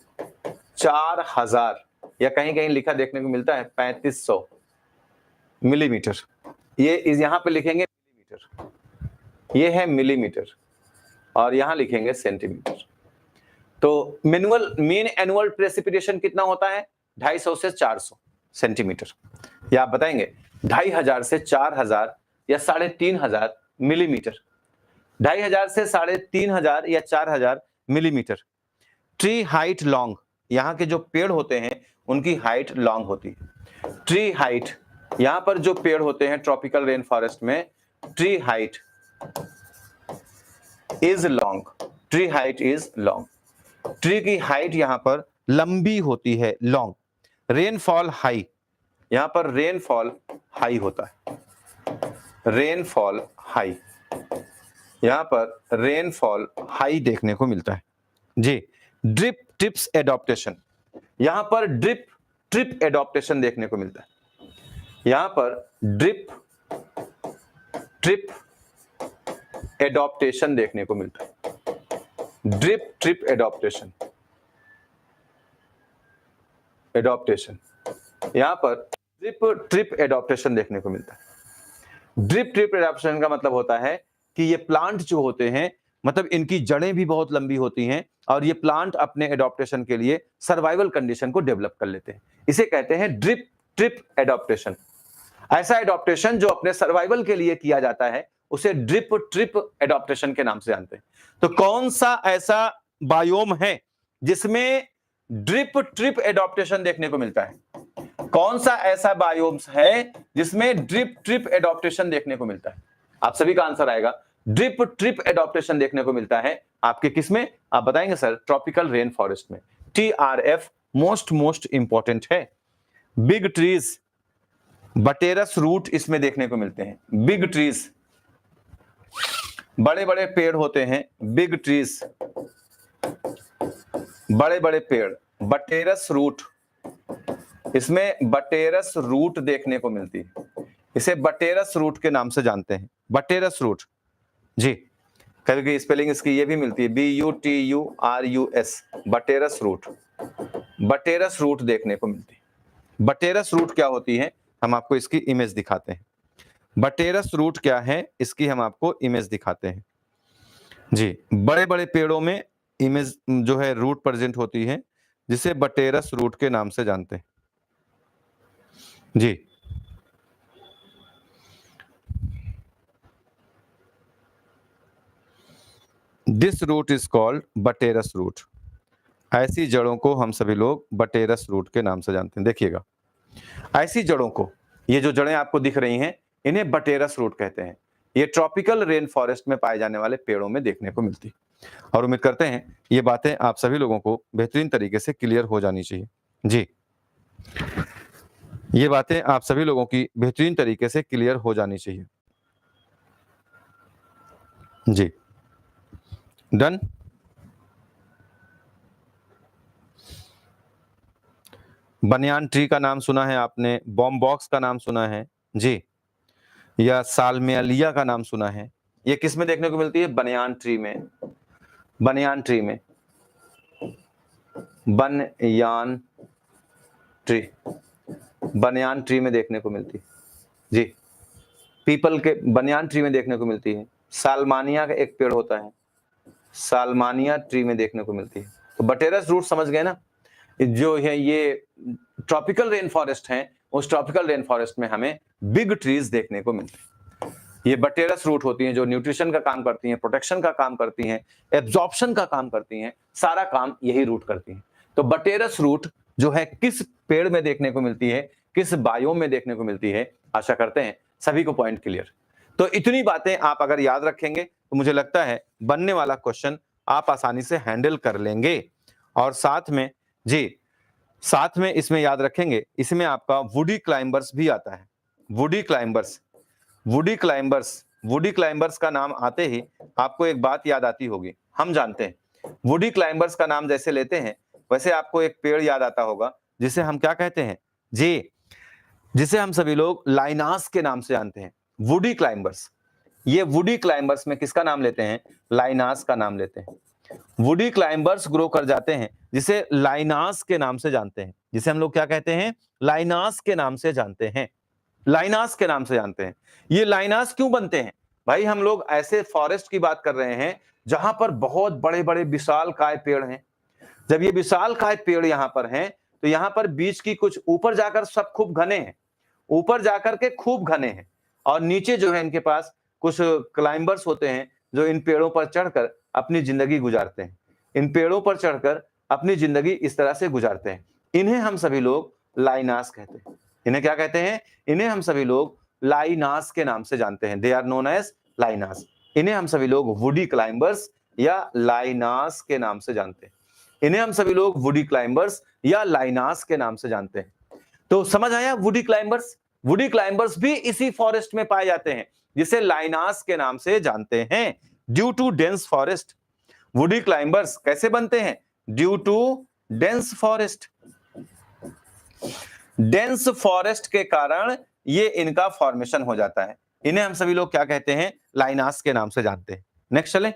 4000, या कहीं कहीं लिखा देखने को मिलता है 3500 मिलीमीटर। ये यहां पे लिखेंगे मिलीमीटर, ये है मिलीमीटर, और यहां लिखेंगे सेंटीमीटर। तो मीन एनुअल प्रेसिपिटेशन कितना होता है? 250 से 400 सेंटीमीटर, या आप बताएंगे 2500 से 4000 या 3500 मिलीमीटर। 2500 से 3500 या 4000 मिलीमीटर। ट्री हाइट लॉन्ग, यहाँ के जो पेड़ होते हैं उनकी हाइट लॉन्ग होती है। ट्री हाइट, यहाँ पर जो पेड़ होते हैं ट्रॉपिकल रेन फॉरेस्ट में, tree height is long, tree height is long. Tree की हाइट यहाँ पर लंबी होती है, लॉन्ग। रेनफॉल हाई, यहाँ पर रेनफॉल हाई होता है, रेनफॉल हाई, यहाँ पर रेनफॉल हाई देखने को मिलता है जी। ड्रिप ट्रिप्स एडॉप्टेशन, यहाँ पर ड्रिप ट्रिप एडॉप्टेशन देखने को मिलता है, यहाँ पर ड्रिप ट्रिप एडॉप्टेशन देखने को मिलता है, ड्रिप ट्रिप एडॉप्टेशन, एडॉप्टेशन, यहां पर ड्रिप ट्रिप एडॉप्टेशन देखने को मिलता है। ड्रिप ट्रिप एडॉप्टेशन का मतलब होता है कि ये प्लांट जो होते हैं, मतलब इनकी जड़ें भी बहुत लंबी होती हैं और ये प्लांट अपने एडॉप्टेशन के लिए सर्वाइवल कंडीशन को डेवलप कर लेते हैं। इसे कहते हैं ड्रिप ट्रिप एडॉप्टेशन। ऐसा एडॉप्टेशन जो अपने सर्वाइवल के लिए किया जाता है उसे ड्रिप ट्रिप एडॉप्टेशन के नाम से जानते हैं। तो कौन सा ऐसा बायोम है जिसमें ड्रिप ट्रिप एडॉप्टेशन देखने को मिलता है? कौन सा ऐसा बायोम्स है जिसमें ड्रिप ट्रिप एडॉप्टेशन देखने को मिलता है? आप सभी का आंसर आएगा ड्रिप ट्रिप एडॉप्टेशन देखने को मिलता है आपके किसमें? आप बताएंगे सर ट्रॉपिकल रेन फॉरेस्ट में। TRF मोस्ट इंपॉर्टेंट है। बिग ट्रीज, बटेरस रूट इसमें देखने को मिलते हैं। बिग ट्रीज, बड़े बड़े पेड़ होते हैं, बिग ट्रीज, बड़े बड़े पेड़, बटेरस रूट, इसमें बटेरस रूट देखने को मिलती है, इसे बटेरस रूट के नाम से जानते हैं, बटेरस रूट जी। कभी स्पेलिंग इसकी ये भी मिलती है BUTURUS, बटेरस रूट, बटेरस रूट देखने को मिलती है। बटेरस रूट क्या होती है हम आपको इसकी इमेज दिखाते हैं। बटेरस रूट क्या है इसकी हम आपको इमेज दिखाते हैं जी। बड़े बड़े पेड़ों में इमेज जो है रूट प्रेजेंट होती है जिसे बटेरस रूट के नाम से जानते हैं जी। This root is called buttress root. ऐसी जड़ों को हम सभी लोग बटेरस रूट के नाम से जानते हैं। देखिएगा ऐसी जड़ों को, ये जो जड़ें आपको दिख रही हैं इन्हें बटेरस रूट कहते हैं। ये ट्रॉपिकल रेन फॉरेस्ट में पाए जाने वाले पेड़ों में देखने को मिलती है। और उम्मीद करते हैं ये बातें आप सभी लोगों को बेहतरीन तरीके से क्लियर हो जानी चाहिए जी। ये बातें आप सभी लोगों की बेहतरीन तरीके से क्लियर हो जानी चाहिए जी। डन। बनियान ट्री का नाम सुना है आपने, बॉम्बॉक्स का नाम सुना है जी, या साल्मिया का नाम सुना है। ये किस में देखने को मिलती है? बनियान ट्री में, बनियान ट्री में, बनियान ट्री, बनियान ट्री में देखने को मिलती है जी। पीपल के बनियान ट्री में देखने को मिलती है। साल्मानिया का एक पेड़ होता है, साल्मानिया ट्री में देखने को मिलती है। तो बटेरस रूट समझ गए ना, जो है ये ट्रॉपिकल रेन फॉरेस्ट है, उस ट्रॉपिकल रेन फॉरेस्ट में हमें बिग ट्रीज देखने को मिलते हैं। ये बटेरस रूट होती हैं जो न्यूट्रिशन का काम करती हैं, प्रोटेक्शन का काम करती हैं, एब्जॉर्प्शन का काम करती हैं, सारा काम यही रूट करती हैं। तो बटेरस रूट जो है किस पेड़ में देखने को मिलती है, किस बायोम में देखने को मिलती है, आशा करते हैं सभी को पॉइंट क्लियर। तो इतनी बातें आप अगर याद रखेंगे तो मुझे लगता है बनने वाला क्वेश्चन आप आसानी से हैंडल कर लेंगे। और साथ में जी साथ में इसमें याद रखेंगे, इसमें आपका वुडी क्लाइंबर्स भी आता है। Woody climbers, woody climbers, woody climbers का नाम आते ही आपको एक बात याद आती होगी। हम जानते हैं वुडी क्लाइंबर्स का नाम जैसे लेते हैं वैसे आपको एक पेड़ याद आता होगा जिसे हम क्या कहते हैं जी, जिसे हम सभी लोग लाइनास के नाम से जानते हैं। वुडी क्लाइंबर्स, ये वुडी क्लाइंबर्स में किसका नाम लेते हैं? लाइनास का नाम लेते हैं। वुडी क्लाइंबर्स ग्रो कर जाते हैं जिसे लाइनास के नाम से जानते हैं, जिसे हम लोग क्या कहते हैं? लाइनास के नाम से जानते हैं। लाइनास के नाम से जानते हैं। ये लाइनास क्यों बनते हैं? भाई हम लोग ऐसे फॉरेस्ट की बात कर रहे हैं जहां पर बहुत बड़े-बड़े विशालकाय पेड़ हैं। जब ये विशालकाय पेड़ यहां पर हैं तो यहां पर बीच की कुछ ऊपर जाकर सब खूब घने हैं, ऊपर जाकर के खूब घने हैं और नीचे जो है इनके पास कुछ क्लाइंबर्स होते हैं जो इन पेड़ों पर चढ़कर अपनी जिंदगी गुजारते हैं। इन पेड़ों पर चढ़कर अपनी जिंदगी इस तरह से गुजारते हैं। इन्हें हम सभी लोग लाइनास कहते हैं। इन्हें क्या कहते हैं? इन्हें हम सभी लोग लाइनास के नाम से जानते हैं। They are known as lianas. इन्हें हम सभी लोग वुडी क्लाइंबर्स या लाइनास के नाम से जानते हैं। इन्हें हम सभी लोग वुडी क्लाइंबर्स या लाइनास के नाम से जानते हैं। तो समझ आया वुडी क्लाइंबर्स? वुडी क्लाइंबर्स भी इसी फॉरेस्ट में पाए जाते हैं जिसे लाइनास के नाम से जानते हैं। Due to dense forest, woody climbers कैसे बनते हैं? Due to dense forest. Dense forest के कारण ये इनका फॉर्मेशन हो जाता है। इन्हें हम सभी लोग क्या कहते हैं? लाइनास के नाम से जानते हैं। नेक्स्ट चले,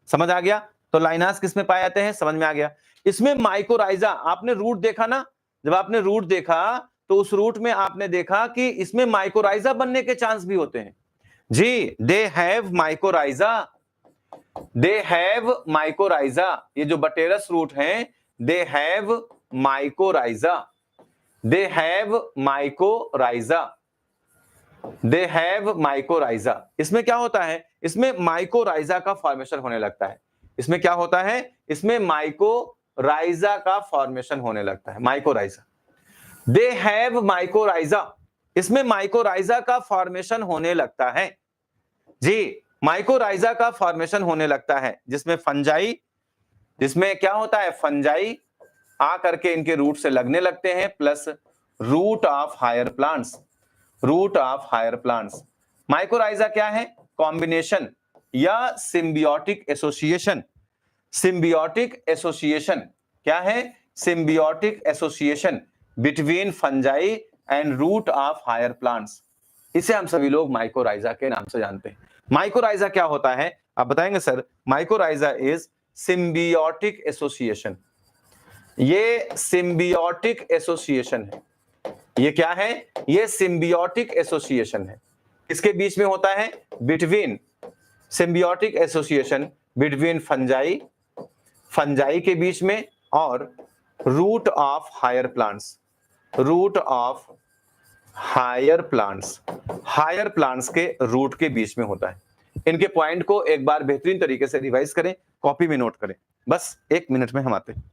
समझ आ गया? तो लाइनास किसमें पाए जाते हैं? समझ में आ गया। इसमें माइकोराइजा, आपने रूट देखा ना, जब आपने रूट देखा तो उस रूट में आपने देखा कि इसमें माइकोराइजा बनने के चांस भी होते हैं। जी, they have mycorrhiza, they have mycorrhiza. ये जो बटेरस रूट हैं, they have mycorrhiza, they have mycorrhiza, they have mycorrhiza. इसमें क्या होता है? इसमें माइकोराइजा का फॉर्मेशन होने लगता है। इसमें क्या होता है? इसमें माइकोराइजा का फॉर्मेशन होने लगता है। माइकोराइजा, दे हैव माइकोराइजा, इसमें माइकोराइजा का फॉर्मेशन होने लगता है। जी, माइकोराइजा का फॉर्मेशन होने लगता है जिसमें फंजाई, जिसमें क्या होता है? फंजाई आ करके इनके रूट से लगने लगते हैं plus root of higher plants, root of higher plants. Mycorrhiza क्या है? कॉम्बिनेशन या सिम्बियोटिक एसोसिएशन। सिम्बियोटिक एसोसिएशन क्या है? Symbiotic association between fungi and root of higher plants. इसे हम सभी लोग माइकोराइजा के नाम से जानते हैं। माइकोराइजा क्या होता है? आप बताएंगे sir. Mycorrhiza is symbiotic association. ये सिम्बियोटिक एसोसिएशन है। ये क्या है? ये सिम्बियोटिक एसोसिएशन है। इसके बीच में होता है between, symbiotic association between fungi, fungi के बीच में और root of higher plants, root of higher plants, higher plants के रूट के बीच में होता है। इनके पॉइंट को एक बार बेहतरीन तरीके से रिवाइज करें, कॉपी में नोट करें। बस 1 मिनट में हम आते हैं।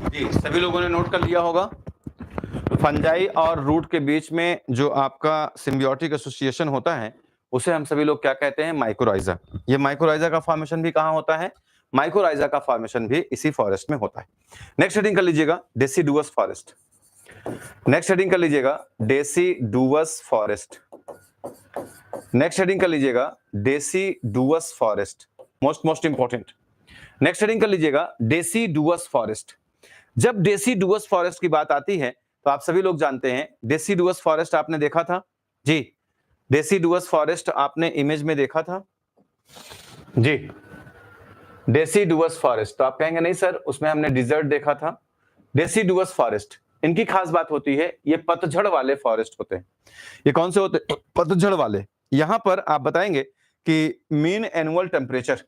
जी, सभी लोगों ने नोट कर लिया होगा। फंजाई और रूट के बीच में जो आपका सिम्बियोटिक एसोसिएशन होता है, उसे हम सभी लोग क्या कहते हैं? माइकोराइजा। ये माइकोराइजा का फॉर्मेशन भी कहाँ होता है? माइकोराइजा का फॉर्मेशन भी इसी फॉरेस्ट में होता है। नेक्स्ट हेडिंग कर लीजिएगा, डेसिडुअस फॉरेस्ट। नेक्स्ट हेडिंग कर लीजिएगा, डेसिडुअस फॉरेस्ट। नेक्स्ट हेडिंग कर लीजिएगा, deciduous forest, most important. Next heading कर लीजिएगा, डेसिडुअस फॉरेस्ट। जब डेसिडुअस फॉरेस्ट की बात आती है तो आप सभी लोग जानते हैं, डेसिडुअस फॉरेस्ट आपने देखा था जी, डेसिडुअस फॉरेस्ट आपने इमेज में देखा था जी, डेसिडुअस फॉरेस्ट। तो आप कहेंगे नहीं सर, उसमें हमने डिजर्ट देखा था। डेसिडुअस फॉरेस्ट, इनकी खास बात होती है, ये पतझड़ वाले फॉरेस्ट होते हैं। ये कौन से होते हैं? पतझड़ वाले। यहां पर आप बताएंगे कि मीन एनुअल टेम्परेचर,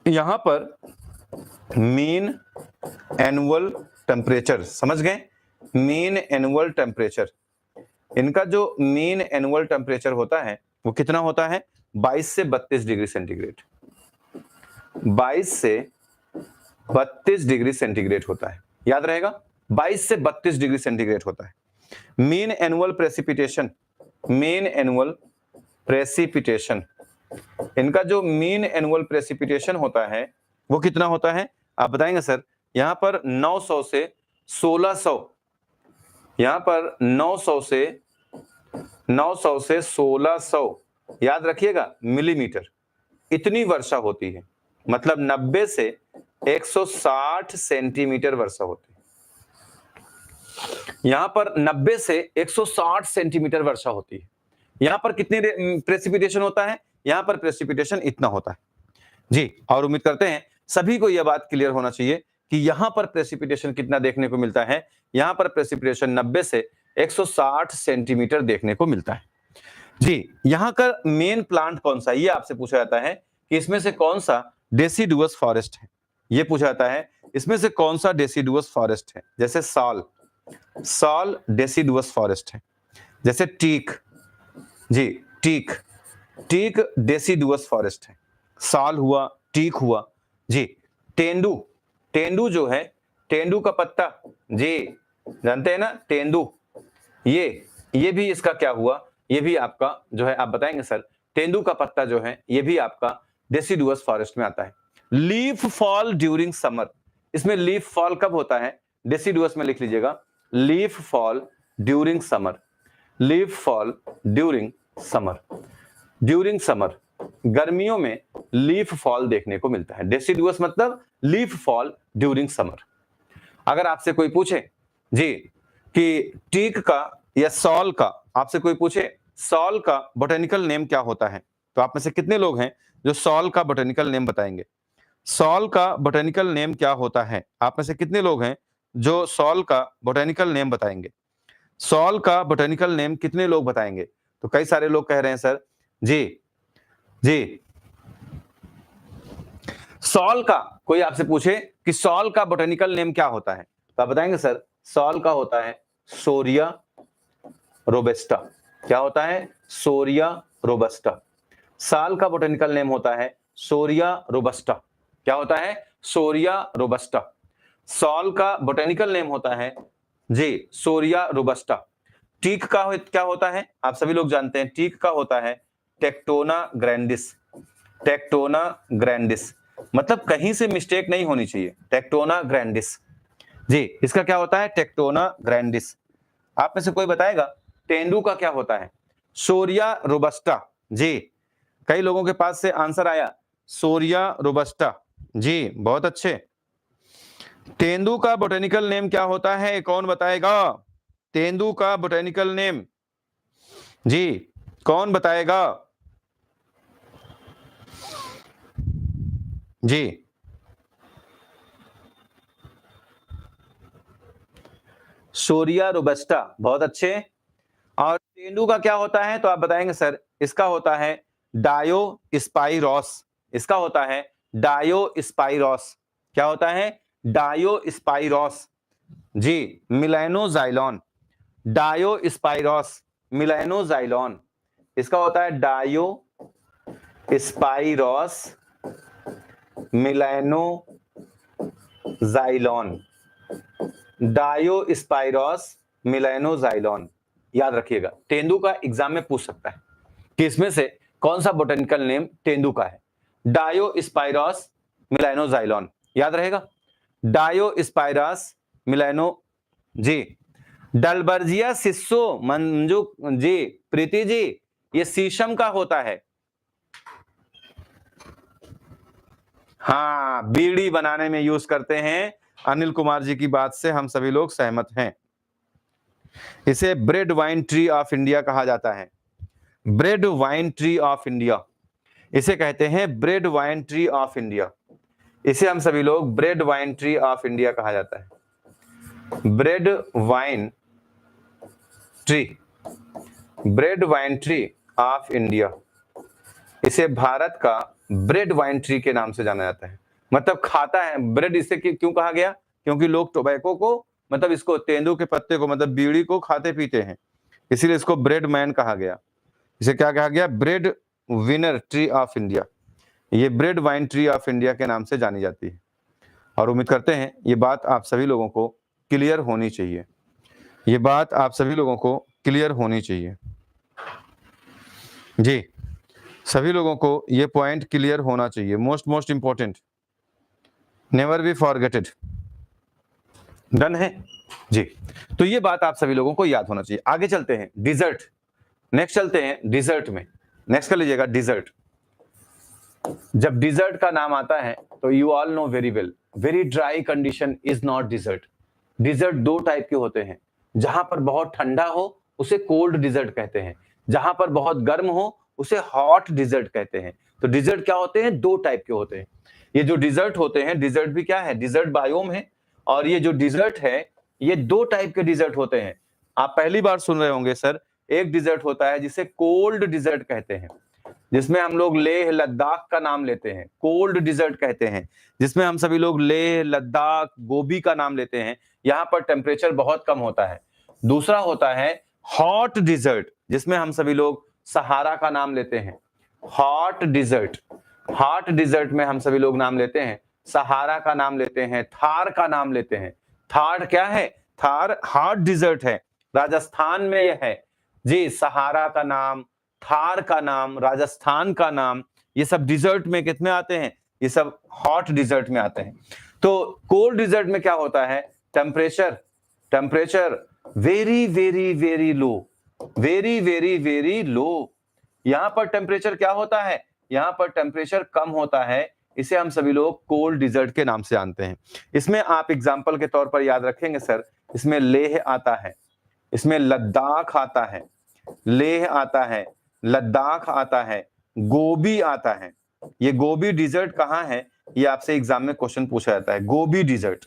यहां पर मीन एनुअल टेम्परेचर, समझ गए? मीन एनुअल टेम्परेचर, इनका जो मीन एनुअल टेम्परेचर होता है वो कितना होता है? 22 से 32 डिग्री सेंटीग्रेड। 22 से 32 डिग्री सेंटीग्रेड होता है, याद रहेगा, 22 से 32 डिग्री सेंटीग्रेड होता है। Mean annual precipitation, mean annual precipitation, इनका जो मीन एनुअल प्रेसिपिटेशन होता है वो कितना होता है? आप बताएंगे सर। यहां पर 900 से 1600, यहां पर 900 से 1600, याद रखिएगा, मिलीमीटर, इतनी वर्षा होती है। मतलब 90 से 160 सेंटीमीटर वर्षा होती है। यहां पर 90 से 160 सेंटीमीटर वर्षा होती है। यहां पर कितनी प्रेसिपिटेशन होता है? यहां पर प्रेसिपिटेशन इतना होता है जी। और उम्मीद करते हैं सभी को यह बात क्लियर होना चाहिए कि यहां पर प्रेसिपिटेशन कितना देखने को मिलता है। यहां पर प्रेसिपिटेशन 90 से 160 सेंटीमीटर देखने को मिलता है जी। यहां का मेन प्लांट कौन सा, ये आपसे पूछा जाता है कि इसमें से कौन सा डेसिडुअस फॉरेस्ट है। ये पूछा जाता है इसमें से कौन सा डेसिडुअस फॉरेस्ट है। जैसे साल, साल डेसिडुअस फॉरेस्ट है। जैसे टीक जी, टीक, टीक डेसिडुअस फॉरेस्ट है। साल हुआ, टीक हुआ जी। तेंदू, तेंदू जो है, तेंदू का पत्ता जी, जानते हैं ना तेंदू, ये भी इसका क्या हुआ? ये भी आपका जो है, आप बताएंगे सर, तेंदू का पत्ता जो है ये भी आपका डेसिडुअस फॉरेस्ट में आता है। लीफ फॉल ड्यूरिंग समर, इसमें लीफ फॉल कब होता है? डेसिडुअस में लिख लीजिएगा, leaf fall during summer, leaf fall during summer, during summer, गर्मियों में लीफ फॉल देखने को मिलता है। डेसिडुअस मतलब लीफ फॉल ड्यूरिंग समर। अगर आपसे कोई पूछे जी कि टीक का या सॉल का, आपसे कोई पूछे सॉल का बोटेनिकल नेम क्या होता है, तो आप में से कितने लोग हैं जो सॉल का बोटेनिकल नेम बताएंगे? सॉल का बोटेनिकल नेम क्या होता है? आप में से कितने लोग हैं जो सॉल का बोटेनिकल नेम बताएंगे? सॉल का बोटेनिकल नेम कितने लोग बताएंगे? तो कई सारे लोग कह रहे हैं सर जी, जी सॉल का, कोई आपसे पूछे कि सॉल का बोटेनिकल नेम क्या होता है, तो आप बताएंगे सर सॉल का होता है सोरिया रोबस्टा। क्या होता है? सोरिया रोबस्टा। साल का बोटेनिकल नेम होता है सोरिया रोबस्टा। क्या होता है? सोरिया रोबस्टा। सॉल का बोटेनिकल नेम होता है जी सोरिया रोबस्टा। टीक का क्या होता है? आप सभी लोग जानते हैं, टीक का होता है टेक्टोना ग्रैंडिस, टेक्टोना ग्रैंडिस। मतलब कहीं से मिस्टेक नहीं होनी चाहिए, टेक्टोना ग्रैंडिस जी, इसका क्या होता है? Tectona grandis. आप में से कोई बताएगा तेंदू का क्या होता है? सोरिया रोबस्टा जी। कई लोगों के पास से आंसर आया सोरिया रोबस्टा जी, बहुत अच्छे। तेंदू का बोटेनिकल नेम क्या होता है, कौन बताएगा? तेंदू का बोटेनिकल नेम जी, कौन बताएगा जी? सोरिया रोबस्टा, बहुत अच्छे। और तेंदू का क्या होता है, तो आप बताएंगे सर इसका होता है डायोस्पाइरोस। इसका होता है डायोस्पाइरोस। क्या होता है? डायोस्पाइरोस जी, मिलेनोजाइलॉन, डायोस्पाइरोस मिलेनोजाइलॉन। इसका होता है डायोस्पाइरोस मिलेनोजाइलॉन जाइलॉन, डायोस्पाइरोस मिलेनोजाइलॉन। याद रखिएगा, तेंदू का एग्जाम में पूछ सकता है कि इसमें से कौन सा बोटेनिकल नेम तेंदू का है। डायोस्पाइरोस मिलेनोजाइलॉन, याद रहेगा, डायोस्पाइरोस मिलेनो। जी, डलबर्जिया सिस्सो, मंजू जी, प्रीति जी, ये शीशम का होता है। हाँ, बीड़ी बनाने में यूज करते हैं। अनिल कुमार जी की बात से हम सभी लोग सहमत हैं। इसे bread wine tree of India कहा जाता है। Bread wine tree of India, इसे कहते हैं bread wine tree of India. इसे हम सभी लोग bread wine tree of India कहा जाता है। Bread wine tree, bread wine tree of India, इसे भारत का ब्रेड वाइन ट्री के नाम से जाना जाता है। मतलब खाता है ब्रेड, इसे क्यों कहा गया? क्योंकि लोग टोबैको को, मतलब इसको तेंदू के पत्ते को, मतलब बीड़ी को खाते पीते हैं, इसीलिए इसको ब्रेड मैन कहा गया। इसे क्या कहा गया? Bread winner tree of India. ये bread wine tree of India के नाम से जानी जाती है। और उम्मीद करते हैं ये बात आप सभी लोगों को क्लियर होनी चाहिए। ये बात आप सभी लोगों को क्लियर होनी चाहिए। जी, सभी लोगों को ये पॉइंट क्लियर होना चाहिए। Most important, never be forgeted. Done है जी। तो ये बात आप सभी लोगों को याद होना चाहिए। आगे चलते हैं, डिजर्ट। नेक्स्ट चलते हैं डिजर्ट में। नेक्स्ट कर लीजिएगा डिजर्ट। जब डिजर्ट का नाम आता है तो you all know very well, very dry condition is not desert. Desert दो टाइप के होते हैं। जहां पर बहुत ठंडा हो उसे कोल्ड डिजर्ट कहते हैं, जहां पर बहुत गर्म हो उसे हॉट डिजर्ट कहते हैं। तो डिजर्ट क्या होते हैं? दो टाइप के होते हैं। ये जो डिजर्ट होते हैं, डिजर्ट भी क्या है? डिजर्ट बायोम है। और ये जो डिजर्ट है, ये दो टाइप के डिजर्ट होते हैं। आप पहली बार सुन रहे होंगे सर। एक डिजर्ट होता है जिसे कोल्ड डिजर्ट कहते हैं, जिसमें हम लोग लेह लद्दाख का नाम लेते हैं, कोल्ड डिजर्ट कहते हैं। जिसमें हम सभी लोग लेह लद्दाख गोबी का नाम लेते हैं, यहाँ पर टेम्परेचर बहुत कम होता है। दूसरा होता है हॉट डिजर्ट, जिसमें हम सभी लोग सहारा का नाम लेते हैं। हॉट डिजर्ट, हॉट डिजर्ट में हम सभी लोग नाम लेते हैं, सहारा का नाम लेते हैं, थार का नाम लेते हैं। थार क्या है? थार हॉट डिजर्ट है, राजस्थान में यह है जी। सहारा का नाम, थार का नाम, राजस्थान का नाम, ये सब डिजर्ट में कितने आते हैं? ये सब हॉट डिजर्ट में आते हैं। तो कोल्ड डिजर्ट में क्या होता है? Temperature, temperature vary very very low, very very very low. यहां पर टेम्परेचर क्या होता है? यहां पर टेम्परेचर कम होता है। इसे हम सभी लोग कोल्ड डिजर्ट के नाम से जानते हैं। इसमें आप एग्जाम्पल के तौर पर याद रखेंगे सर, इसमें लेह आता है, इसमें लद्दाख आता है, लेह आता है, लद्दाख आता है, गोबी आता है। ये गोबी डिजर्ट कहाँ है? ये आपसे एग्जाम में क्वेश्चन पूछा जाता है, गोबी डिजर्ट।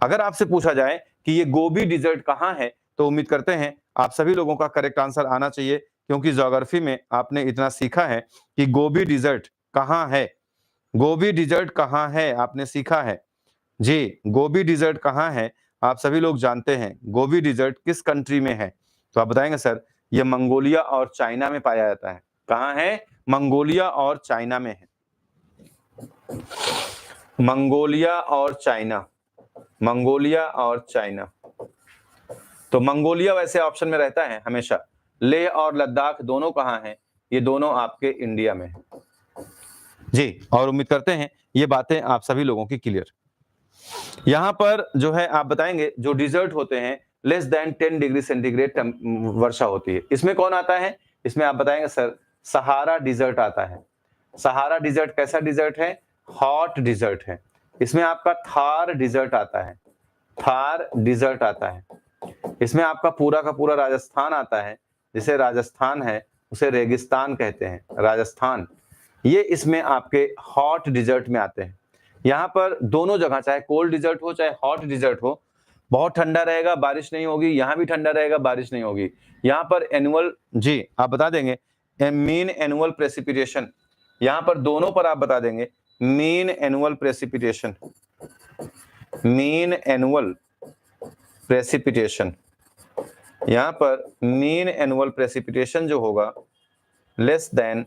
अगर आपसे पूछा जाए कि ये गोबी डिजर्ट कहाँ है, तो उम्मीद करते हैं आप सभी लोगों का करेक्ट आंसर आना चाहिए, क्योंकि ज्योग्राफी में आपने इतना सीखा है कि गोबी डिजर्ट कहाँ है। गोबी डिजर्ट कहाँ है आपने सीखा है जी। गोबी डिजर्ट कहाँ है आप सभी लोग जानते हैं। गोबी डिजर्ट किस कंट्री में है? तो आप बताएंगे सर ये मंगोलिया और चाइना में पाया जाता है। कहाँ है? मंगोलिया और चाइना में है। मंगोलिया और चाइना, मंगोलिया और चाइना। तो मंगोलिया वैसे ऑप्शन में रहता है हमेशा। लेह और लद्दाख दोनों कहाँ हैं? ये दोनों आपके इंडिया में है जी। और उम्मीद करते हैं ये बातें आप सभी लोगों की क्लियर। यहां पर जो है आप बताएंगे जो डिजर्ट होते हैं लेस देन 10 डिग्री सेंटीग्रेड वर्षा होती है, इसमें कौन आता है? इसमें आप बताएंगे सर सहारा डिजर्ट आता है। सहारा डिजर्ट कैसा डिजर्ट है? हॉट डिजर्ट है। इसमें आपका थार डिजर्ट आता है, थार डिजर्ट आता है। इसमें आपका पूरा का पूरा राजस्थान आता है, जिसे राजस्थान है उसे रेगिस्तान कहते हैं, राजस्थान। ये इसमें आपके हॉट डिजर्ट में आते हैं। यहाँ पर दोनों जगह, चाहे कोल्ड डिजर्ट हो चाहे हॉट डिजर्ट हो, बहुत ठंडा रहेगा, बारिश नहीं होगी। यहाँ भी ठंडा रहेगा, बारिश नहीं होगी। यहाँ पर एनुअल, जी आप बता देंगे मीन एनुअल प्रेसिपिटेशन, यहाँ पर दोनों पर आप बता देंगे mean annual precipitation, mean annual precipitation. यहाँ पर मीन एनुअल प्रेसिपिटेशन जो होगा लेस देन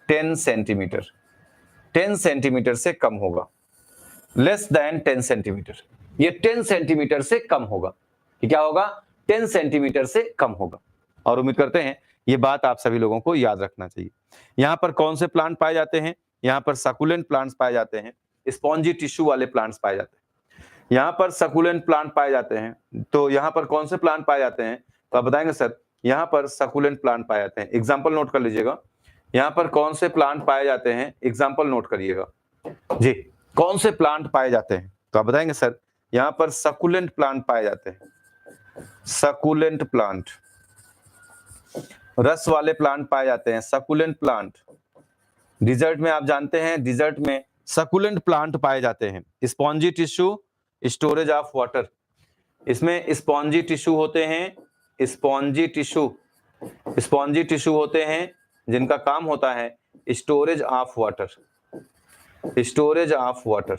10 सेंटीमीटर, 10 सेंटीमीटर से कम होगा। लेस देन 10 सेंटीमीटर, ये 10 सेंटीमीटर से कम होगा। ये क्या होगा? 10 सेंटीमीटर से कम होगा। और उम्मीद करते हैं ये बात आप सभी लोगों को याद रखना चाहिए। यहाँ पर कौन से प्लांट पाए जाते हैं? यहाँ पर सकुलेंट प्लांट्स पाए जाते हैं, स्पॉन्जी टिश्यू वाले प्लांट्स पाए जाते हैं। यहाँ पर सकुलेंट प्लांट पाए जाते हैं। तो यहाँ पर कौन से प्लांट पाए जाते हैं? तो आप बताएंगे सर यहाँ पर सकुलेंट प्लांट पाए जाते हैं। एग्जाम्पल नोट कर लीजिएगा, यहाँ पर कौन से प्लांट पाए जाते हैं? एग्जाम्पल नोट करिएगा जी, कौन से प्लांट पाए जाते हैं? तो आप बताएंगे सर यहाँ पर सकुलेंट प्लांट पाए जाते हैं। सकुलेंट प्लांट, रस वाले प्लांट पाए जाते हैं, सकुलेंट प्लांट। डिजर्ट में आप जानते हैं, डिजर्ट में सकुलेंट प्लांट पाए जाते हैं। Spongy tissue, storage of water, इसमें स्पॉन्जी टिश्यू होते हैं, स्पॉन्जी टिश्यू, स्पॉन्जी टिश्यू होते हैं जिनका काम होता है storage of water, storage of water,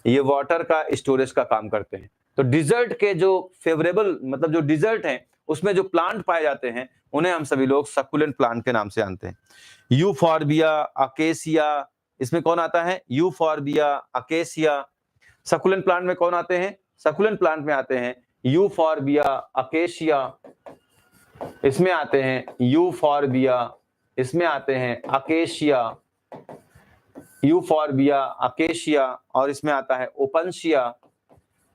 ये वाटर का स्टोरेज का काम करते हैं। तो डिजर्ट के जो फेवरेबल मतलब जो डिजर्ट हैं उसमें जो प्लांट पाए जाते हैं उन्हें हम सभी लोग सकुलेंट प्लांट के नाम से जानते हैं। यूफॉर्बिया, अकेसिया, इसमें कौन आता है? यूफॉर्बिया, अकेसिया। सकुलेंट प्लांट में कौन आते हैं? सकुलेंट प्लांट में आते हैं यूफॉर्बिया, अकेसिया, इसमें आते हैं यूफॉर्बिया, इसमें आते हैं अकेशिया, यूफॉर्बिया, अकेशिया, और इसमें आता है ओपनशिया।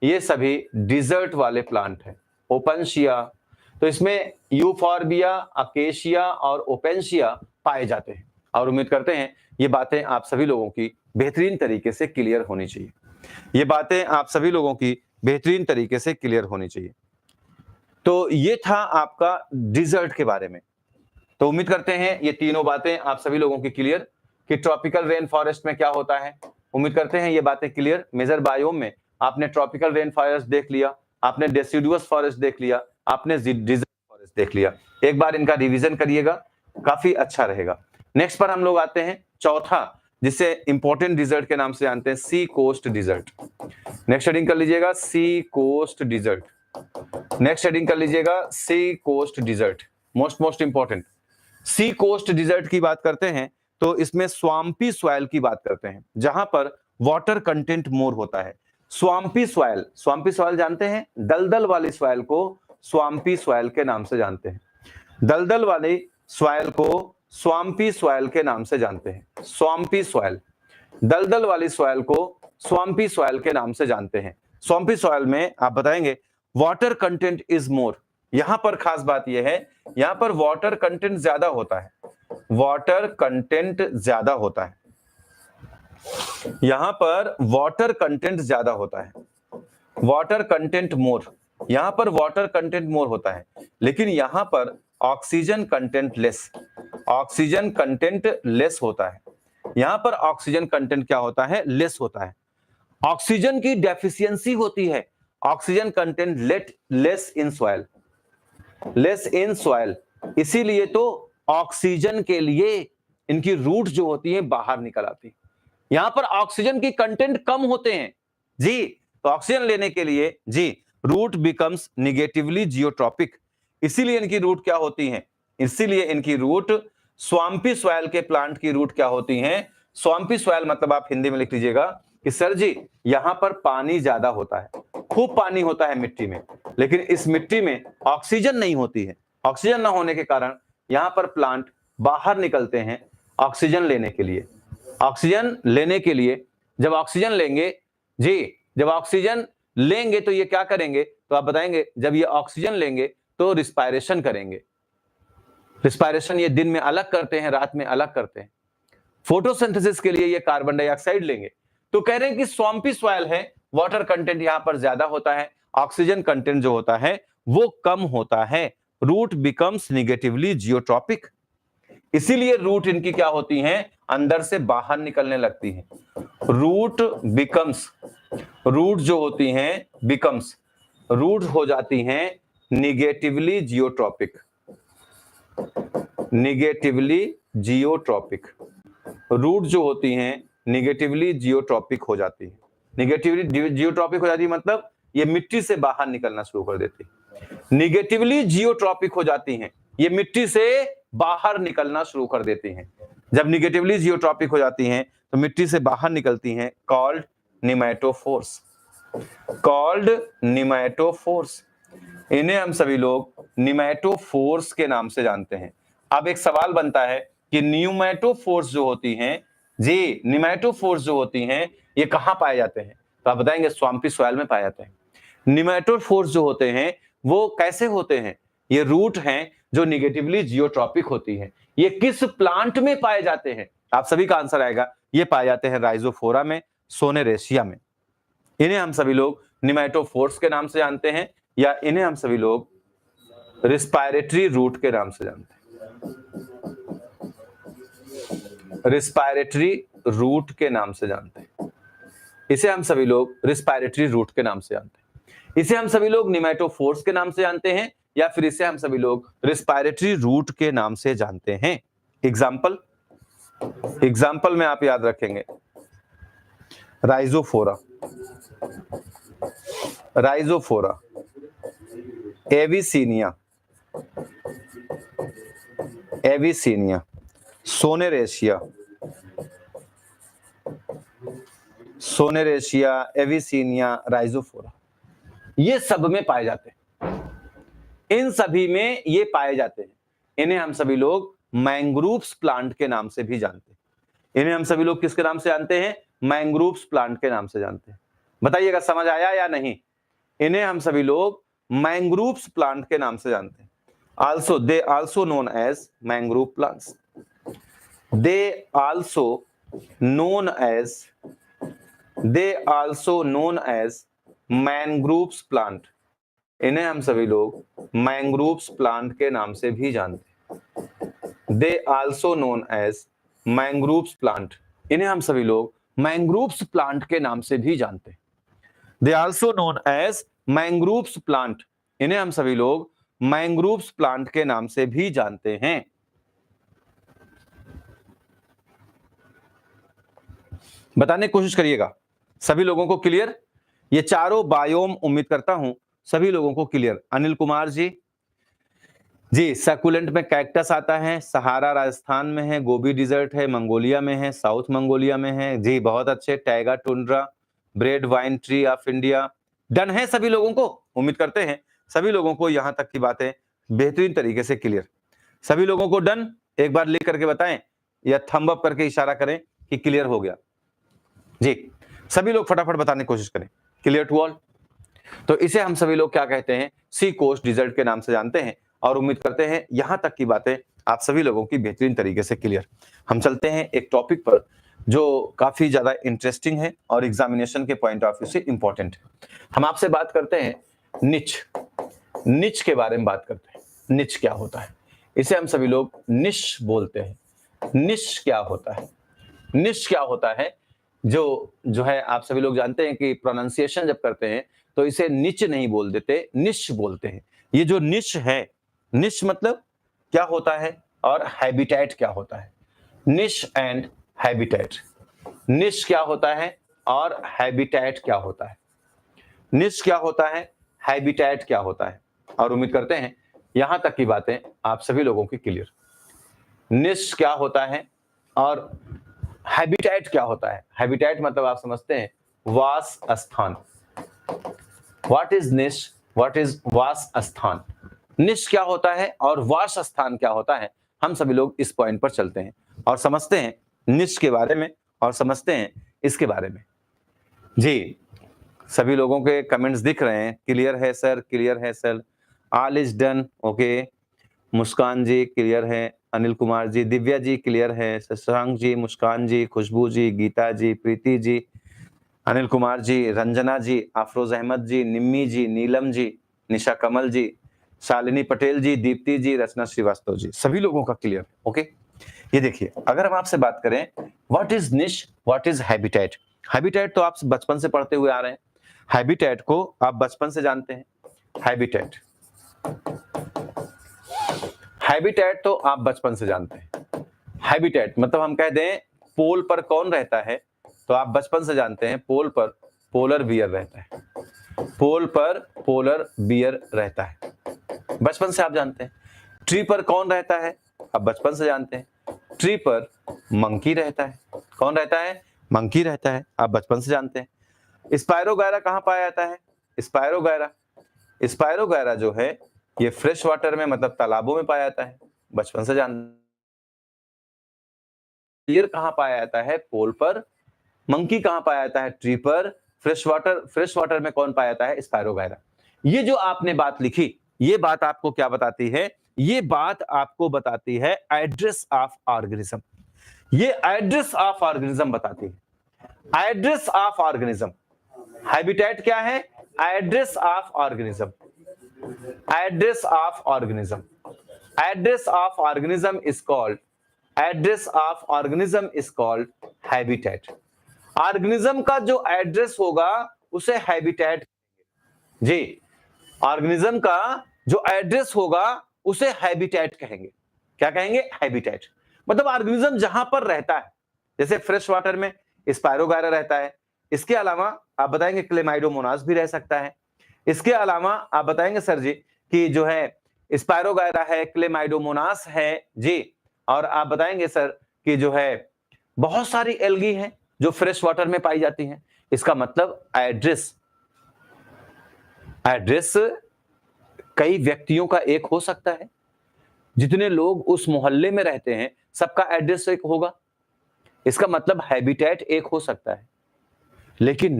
ये सभी डिजर्ट वाले प्लांट हैं, ओपनशिया। तो इसमें यूफॉर्बिया, अकेशिया और ओपेंशिया पाए जाते हैं। और उम्मीद करते हैं ये बातें आप सभी लोगों की बेहतरीन तरीके से क्लियर होनी चाहिए। ये बातें आप सभी लोगों की बेहतरीन तरीके से क्लियर होनी चाहिए। तो ये था आपका डिजर्ट के बारे में। तो उम्मीद करते हैं ये तीनों बातें आप सभी लोगों की क्लियर कि ट्रॉपिकल रेन फॉरेस्ट में क्या होता है। उम्मीद करते हैं ये बातें क्लियर। मेजर बायोम में आपने ट्रॉपिकल रेन फॉरेस्ट देख लिया, आपने डेसिडुअस फॉरेस्ट देख लिया, आपने डिजर्ट फॉरेस्ट देख लिया। एक बार इनका रिवीजन करिएगा, काफी अच्छा रहेगा। नेक्स्ट पर हम लोग आते हैं चौथा, जिसे इंपॉर्टेंट डिजर्ट के नाम से जानते हैं, सी कोस्ट डिजर्ट। नेक्स्ट हेडिंग कर लीजिएगा सी कोस्ट डिजर्ट। नेक्स्ट हेडिंग कर लीजिएगा सी कोस्ट डिजर्ट, मोस्ट इंपॉर्टेंट। सी कोस्ट डिजर्ट की बात करते हैं तो इसमें स्वाम्पी सॉइल की बात करते हैं, जहां पर वाटर कंटेंट मोर होता है। स्वाम्पी सॉइल, स्वाम्पी सॉइल जानते हैं, दलदल वाली सॉइल को स्वाम्पी सॉइल के नाम से जानते हैं। दलदल वाली सॉइल को स्वाम्पी सॉइल के नाम से जानते हैं। स्वाम्पी सॉइल, दलदल वाली सॉइल को स्वाम्पी सॉइल के नाम से जानते हैं। स्वाम्पी सॉइल में आप बताएंगे वाटर कंटेंट इज मोर। यहां पर खास बात यह है, यहां पर वाटर कंटेंट ज्यादा होता है, वाटर कंटेंट ज्यादा होता है, यहां पर वाटर कंटेंट ज्यादा होता है, वाटर कंटेंट मोर, यहां पर वाटर कंटेंट मोर होता है। लेकिन यहां पर oxygen content less, oxygen content less होता है। यहां पर ऑक्सीजन कंटेंट क्या होता है? लेस होता है। ऑक्सीजन की डेफिशिएंसी होती है, oxygen content less in soil, less in soil. इसीलिए तो ऑक्सीजन के लिए इनकी रूट जो होती है बाहर निकल आती है। यहां पर ऑक्सीजन की कंटेंट कम होते हैं जी, तो ऑक्सीजन लेने के लिए जी रूट बिकम्स निगेटिवली जियोट्रॉपिक। इसीलिए इनकी रूट क्या होती है? इसीलिए इनकी रूट, स्वाम्पी सॉइल के प्लांट की रूट क्या होती है? स्वाम्पी सॉइल मतलब आप हिंदी में लिख लीजिएगा कि सर जी यहां पर पानी ज्यादा होता है, खूब पानी होता है मिट्टी में, लेकिन इस मिट्टी में ऑक्सीजन नहीं होती है। ऑक्सीजन न होने के कारण यहां पर प्लांट बाहर निकलते हैं ऑक्सीजन लेने के लिए। ऑक्सीजन लेने के लिए जब ऑक्सीजन लेंगे जी, जब ऑक्सीजन लेंगे तो ये क्या करेंगे? तो आप बताएंगे जब ये ऑक्सीजन लेंगे तो रिस्पायरेशन करेंगे। रिस्पायरेशन ये दिन में अलग करते हैं, रात में अलग करते हैं। फोटोसिंथेसिस के लिए ये कार्बन डाइऑक्साइड लेंगे। तो कह रहे हैं कि स्वाम्पी सॉइल है, वाटर कंटेंट यहां पर ज्यादा होता है, ऑक्सीजन कंटेंट जो होता है वो कम होता है। Root becomes negatively geotropic. इसीलिए रूट इनकी क्या होती हैं? अंदर से बाहर निकलने लगती हैं। रूट बिकम्स, रूट जो होती हैं बिकम्स, रूट हो जाती हैं negatively geotropic, negatively geotropic. Root जो होती हैं निगेटिवली जियोट्रॉपिक हो जाती है। निगेटिवली जियोट्रॉपिक हो जाती है मतलब ये मिट्टी से बाहर निकलना शुरू कर देती है। निगेटिवली जियोट्रॉपिक हो जाती हैं, ये मिट्टी से बाहर निकलना शुरू कर देती हैं। जब निगेटिवली जियोट्रॉपिक हो जाती हैं तो मिट्टी से बाहर निकलती हैं, कॉल्ड निमेटोफोर्स, कॉल्ड निमेटोफोर्स। इन्हें हम सभी लोग निमेटोफोर्स के नाम से जानते हैं। अब एक सवाल बनता है कि न्यूमेटोफोर्स जो होती हैं, जी निमेटोफोर्स जो होती हैं, ये कहां पाए जाते हैं? तो आप बताएंगे स्वाम्पी सॉइल में पाए जाते हैं। निमेटोफोर्स जो होते हैं वो कैसे होते हैं? ये रूट हैं जो निगेटिवली जियोट्रॉपिक होती हैं। ये किस प्लांट में पाए जाते हैं? आप सभी का आंसर आएगा, ये पाए जाते हैं राइजोफोरा में, सोनेरेशिया में। इन्हें हम सभी लोग निमेटोफोर्स के नाम से जानते हैं, या इन्हें हम सभी लोग रिस्पायरेटरी रूट के नाम से जानते हैं। रिस्पायरेटरी रूट के नाम से जानते हैं। इसे हम सभी लोग रिस्पायरेटरी रूट के नाम से जानते हैं। इसे हम सभी लोग निमेटोफोर्स के नाम से जानते हैं, या फिर इसे हम सभी लोग रिस्पायरेटरी रूट के नाम से जानते हैं। एग्जाम्पल में आप याद रखेंगे, राइजोफोरा, राइजोफोरा, एविसीनिया, एविसीनिया, सोनेरेशिया, सोनेरेशिया, एविसीनिया, राइजोफोरा, ये सब में पाए जाते हैं। इन सभी में ये पाए जाते हैं। इन्हें हम सभी लोग मैंग्रोव्स प्लांट के नाम से भी जानते हैं। इन्हें हम सभी लोग किसके नाम से जानते हैं? मैंग्रोव्स प्लांट के नाम से जानते हैं। बताइएगा समझ आया या नहीं? इन्हें हम सभी लोग मैंग्रोव्स प्लांट के नाम से जानते हैं। Also they also known as mangrove plants, they also known as mangroves plant. इन्हें हम सभी लोग मैंग्रोव्स प्लांट के नाम से भी जानते हैं। They also known as mangroves plant. इन्हें हम सभी लोग मैंग्रोव्स प्लांट के नाम से भी जानते हैं। They also known as mangroves plant. इन्हें हम सभी लोग मैंग्रोव्स प्लांट के नाम से भी जानते हैं। बताने की कोशिश करिएगा। सभी लोगों को क्लियर? ये चारों बायोम उम्मीद करता हूं सभी लोगों को क्लियर। अनिल कुमार जी, सकुलेंट में कैक्टस आता है, सहारा राजस्थान में है, गोबी डिजर्ट है, मंगोलिया में है, साउथ मंगोलिया में है। जी बहुत अच्छे। Taiga tundra, bread wine tree of India. Done है सभी लोगों को? उम्मीद करते हैं सभी लोगों को यहां तक की बातें बेहतरीन तरीके से क्लियर। सभी लोगों को डन? एक बार लिख करके बताएं या थंब अप करके इशारा करें कि क्लियर हो गया। जी सभी लोग फटाफट बताने की कोशिश करें। Clear to all? तो इसे हम सभी लोग क्या कहते हैं? सी कोस्ट डिजर्ट के नाम से जानते हैं। और उम्मीद करते हैं यहां तक की बातें आप सभी लोगों की बेहतरीन तरीके से क्लियर। हम चलते हैं एक टॉपिक पर जो काफी ज्यादा इंटरेस्टिंग है और एग्जामिनेशन के पॉइंट ऑफ व्यू से इंपॉर्टेंट है। हम आपसे बात करते हैं निच के बारे में बात करते हैं। निच क्या होता है? इसे हम सभी लोग निश बोलते हैं। निश क्या होता है? निश क्या होता है? जो है आप सभी लोग जानते हैं कि प्रोनाउंसिएशन जब करते हैं तो इसे निच नहीं बोल देते, निश बोलते हैं। ये जो निश है, निश मतलब क्या होता है और हैबिटेट क्या होता है? निश एंड हैबिटेट। निश क्या होता है और हैबिटेट क्या होता है? निश क्या होता है, हैबिटेट क्या होता है? और उम्मीद करते हैं यहां तक की बातें आप सभी लोगों की क्लियर। निश क्या होता है और हैबिटेट क्या होता है? हैबिटेट मतलब आप समझते हैं वास स्थान। व्हाट इज निश, व्हाट इज वास स्थान? निश क्या होता है और वास स्थान क्या होता है? हम सभी लोग इस पॉइंट पर चलते हैं और समझते हैं निश के बारे में और समझते हैं इसके बारे में। जी सभी लोगों के कमेंट्स दिख रहे हैं। क्लियर है सर, क्लियर है sir, all is done, okay. Muskan ji clear है, अनिल कुमार जी, दिव्या जी क्लियर है, शशांक जी, मुस्कान जी, खुशबू जी, गीता जी, प्रीति जी, अनिल कुमार जी, रंजना जी, अफरोज अहमद जी, निम्मी जी, नीलम जी, निशा कमल जी, शालिनी पटेल जी, दीप्ति जी, रचना श्रीवास्तव जी, सभी लोगों का क्लियर। ओके ये देखिए, अगर हम आपसे बात करें व्हाट इज निश, व्हाट इज हैबिटेट। हैबिटेट तो आप बचपन से पढ़ते हुए आ रहे हैं। हैबिटेट को आप बचपन से जानते हैं। हैबिटेट, हैबिटेट तो आप बचपन से जानते हैं। हैबिटेट मतलब हम कह दें पोल पर कौन रहता है, तो आप बचपन से जानते हैं पोल पर पोलर बियर रहता है। पोल पर पोलर बियर रहता है, बचपन से आप जानते हैं। ट्री पर कौन रहता है, आप बचपन से जानते हैं। ट्री पर मंकी रहता है। कौन रहता है? मंकी रहता है, आप बचपन से जानते हैं। स्पायरोगायरा कहाँ पाया जाता है? स्पायरोगायरा जो है ये फ्रेश वाटर में मतलब तालाबों में पाया जाता है, बचपन से जान। डियर कहाँ पाया जाता है? पोल पर। मंकी कहाँ पाया जाता है? ट्री पर। फ्रेश वाटर में कौन पाया जाता है? स्पायरोगायरा। ये जो आपने बात लिखी, ये बात आपको क्या बताती है? ये बात आपको बताती है एड्रेस ऑफ ऑर्गेनिज्म। ये एड्रेस ऑफ ऑर्गेनिज्म बताती है। Address of organism. हैबिटेट क्या है? Address of organism. Address of organism. Address of organism is called habitat. Organism का जो एड्रेस होगा उसे हैबिटेट। जी, ऑर्गेनिज्म का जो एड्रेस होगा उसे हैबिटेट कहेंगे। क्या कहेंगे? हैबिटेट। मतलब ऑर्गेनिज्म जहां पर रहता है, जैसे फ्रेश वाटर में स्पायरोगायरा रहता है, इसके अलावा आप बताएंगे क्लेमाइडोमोनास भी रह सकता है। इसके अलावा आप बताएंगे सर जी कि जो है स्पायरोगायरा है, क्लेमाइडोमोनास है जी, और आप बताएंगे सर कि जो है बहुत सारी एल्गी हैं जो फ्रेश वाटर में पाई जाती हैं। इसका मतलब एड्रेस कई व्यक्तियों का एक हो सकता है। जितने लोग उस मोहल्ले में रहते हैं सबका एड्रेस एक होगा। इसका मतलब हैबिटेट एक हो सकता है, लेकिन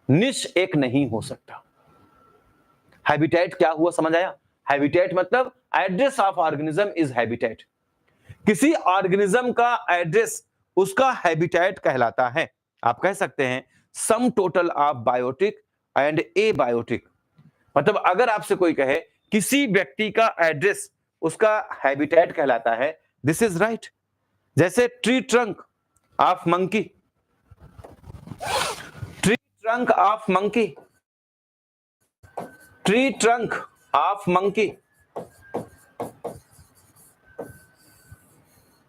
निश एक नहीं हो सकता। हैबिटेट क्या हुआ, समझ आया? हैबिटेट मतलब address of organism is habitat. किसी ऑर्गेनिज्म का एड्रेस उसका हैबिटेट कहलाता है। आप कह सकते हैं sum total of biotic and abiotic. मतलब अगर आपसे कोई कहे किसी व्यक्ति का एड्रेस उसका हैबिटेट कहलाता है, दिस इज राइट। जैसे tree trunk of monkey, tree trunk of monkey, tree trunk of monkey,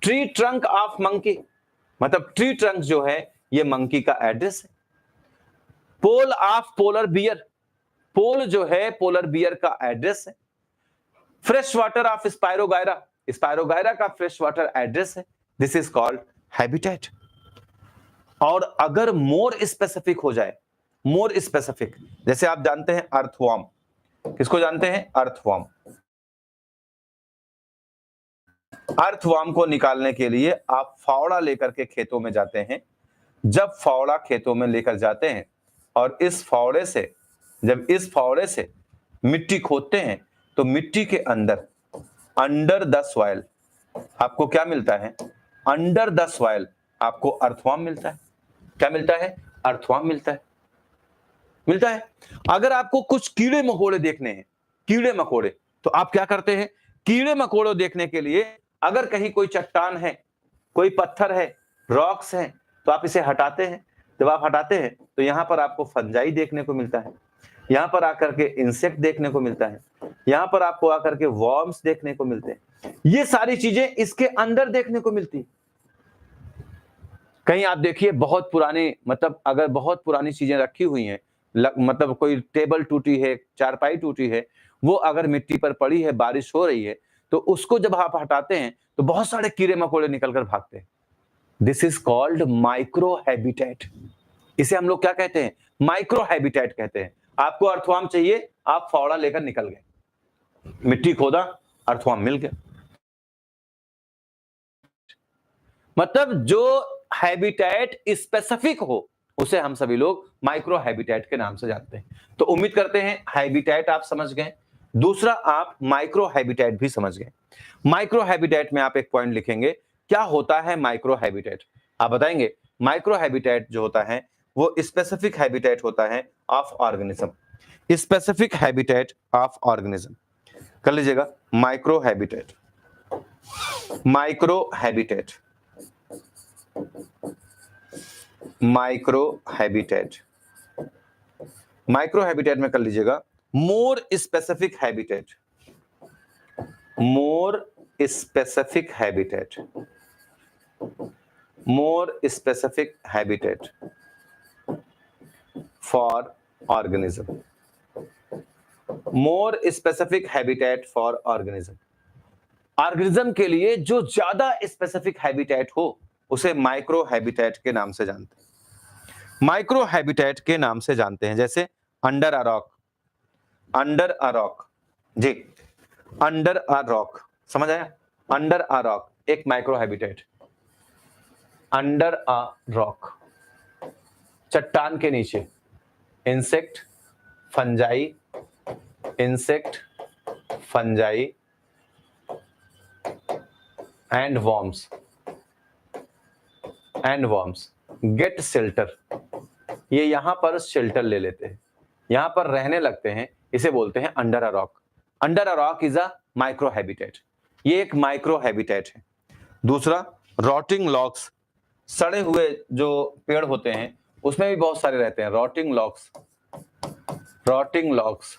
tree trunk of monkey, मतलब ट्री ट्रंक जो है ये मंकी का एड्रेस है। पोल ऑफ पोलर बियर, पोल जो है पोलर बियर का एड्रेस है। Fresh water of spirogyra, spirogyra का फ्रेश वाटर एड्रेस है। This is called habitat. और अगर मोर स्पेसिफिक हो जाए, मोर स्पेसिफिक, जैसे आप जानते हैं अर्थवॉर्म, किसको जानते हैं? अर्थवॉर्म। अर्थवॉर्म को निकालने के लिए आप फावड़ा लेकर के खेतों में जाते हैं। जब फावड़ा खेतों में लेकर जाते हैं और इस फावड़े से मिट्टी खोदते हैं तो मिट्टी के अंदर अंडर द सॉइल आपको क्या मिलता है? अंडर द सॉइल आपको अर्थवॉर्म मिलता है। क्या मिलता है? अर्थवॉर्म मिलता है। अगर आपको कुछ कीड़े मकोड़े देखने हैं, कीड़े मकोड़े, तो आप क्या करते हैं? कीड़े मकोड़े देखने के लिए अगर कहीं कोई चट्टान है, कोई पत्थर है, रॉक्स हैं, तो आप इसे हटाते हैं। जब आप हटाते हैं तो यहां पर आपको फंजाई देखने को मिलता है, यहां पर आकर के इंसेक्ट देखने को मिलता है, यहां पर आपको आकर के वर्म्स देखने को मिलते हैं। ये सारी चीजें इसके अंदर देखने को मिलती। कहीं आप देखिए बहुत पुराने, मतलब अगर बहुत पुरानी चीजें रखी हुई हैं, मतलब कोई टेबल टूटी है, चारपाई टूटी है, वो अगर मिट्टी पर पड़ी है, बारिश हो रही है, तो उसको जब आप हटाते हैं तो बहुत सारे कीड़े मकोड़े निकलकर भागते हैं। This is called micro habitat. इसे हम लोग क्या कहते हैं? माइक्रो हैबिटेट कहते हैं। आपको अर्थवॉर्म चाहिए, आप फावड़ा लेकर निकल गए, मिट्टी खोदा, अर्थवॉर्म मिल गया। मतलब जो हैबिटेट स्पेसिफिक हो उसे हम सभी लोग माइक्रो हैबिटेट के नाम से जानते हैं। तो उम्मीद करते हैं हैबिटेट आप समझ गए। दूसरा, आप माइक्रो हैबिटेट भी समझ गए। माइक्रो हैबिटेट में आप एक पॉइंट लिखेंगे, क्या होता है माइक्रो हैबिटेट? आप बताएंगे माइक्रो हैबिटेट जो होता है वो स्पेसिफिक हैबिटेट होता है of organism. Specific habitat of organism कर लीजिएगा। Micro habitat, micro habitat, micro habitat, micro habitat में कर लीजिएगा more specific habitat, more specific habitat, more specific habitat for organism, more specific habitat for organism. Organism के लिए जो ज्यादा specific habitat हो उसे माइक्रो हैबिटेट के नाम से जानते हैं। माइक्रो हैबिटेट के नाम से जानते हैं, जैसे under a rock, under a rock, जी अंडर अ रॉक, समझ आया? अंडर अ रॉक एक micro habitat, under a rock, चट्टान के नीचे, insect, fungi, insect, fungi and worms, and worms get shelter, ये यहां पर शेल्टर ले लेते हैं, यहां पर रहने लगते हैं, इसे बोलते हैं under a rock. Under a rock is a micro habitat, ये एक माइक्रो हैबिटेट है। दूसरा रॉटिंग लॉग्स, सड़े हुए जो पेड़ होते हैं उसमें भी बहुत सारे रहते हैं, रॉटिंग लॉग्स, रॉटिंग लॉग्स,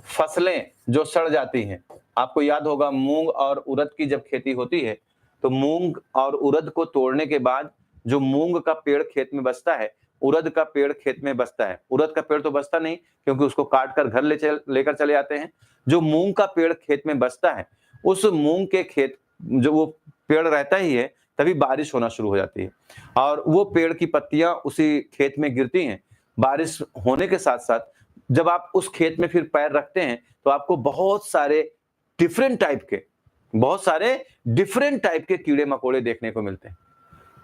फसलें जो सड़ जाती हैं। आपको याद होगा मूंग और उड़द की जब खेती होती है तो मूंग और उड़द को तोड़ने के बाद जो मूंग का पेड़ खेत में बचता है, उड़द का पेड़ खेत में बचता है। उड़द का पेड़ तो बचता नहीं क्योंकि उसको काट कर घर लेकर चले जाते हैं। जो मूंग का पेड़ खेत में बचता है, उस मूंग के खेत जो वो पेड़ रहता ही है, तभी बारिश होना शुरू हो जाती है और वो पेड़ की पत्तियां उसी खेत में गिरती हैं। बारिश होने के साथ साथ जब आप उस खेत में फिर पैर रखते हैं तो आपको बहुत सारे डिफरेंट टाइप के कीड़े मकोड़े देखने को मिलते हैं।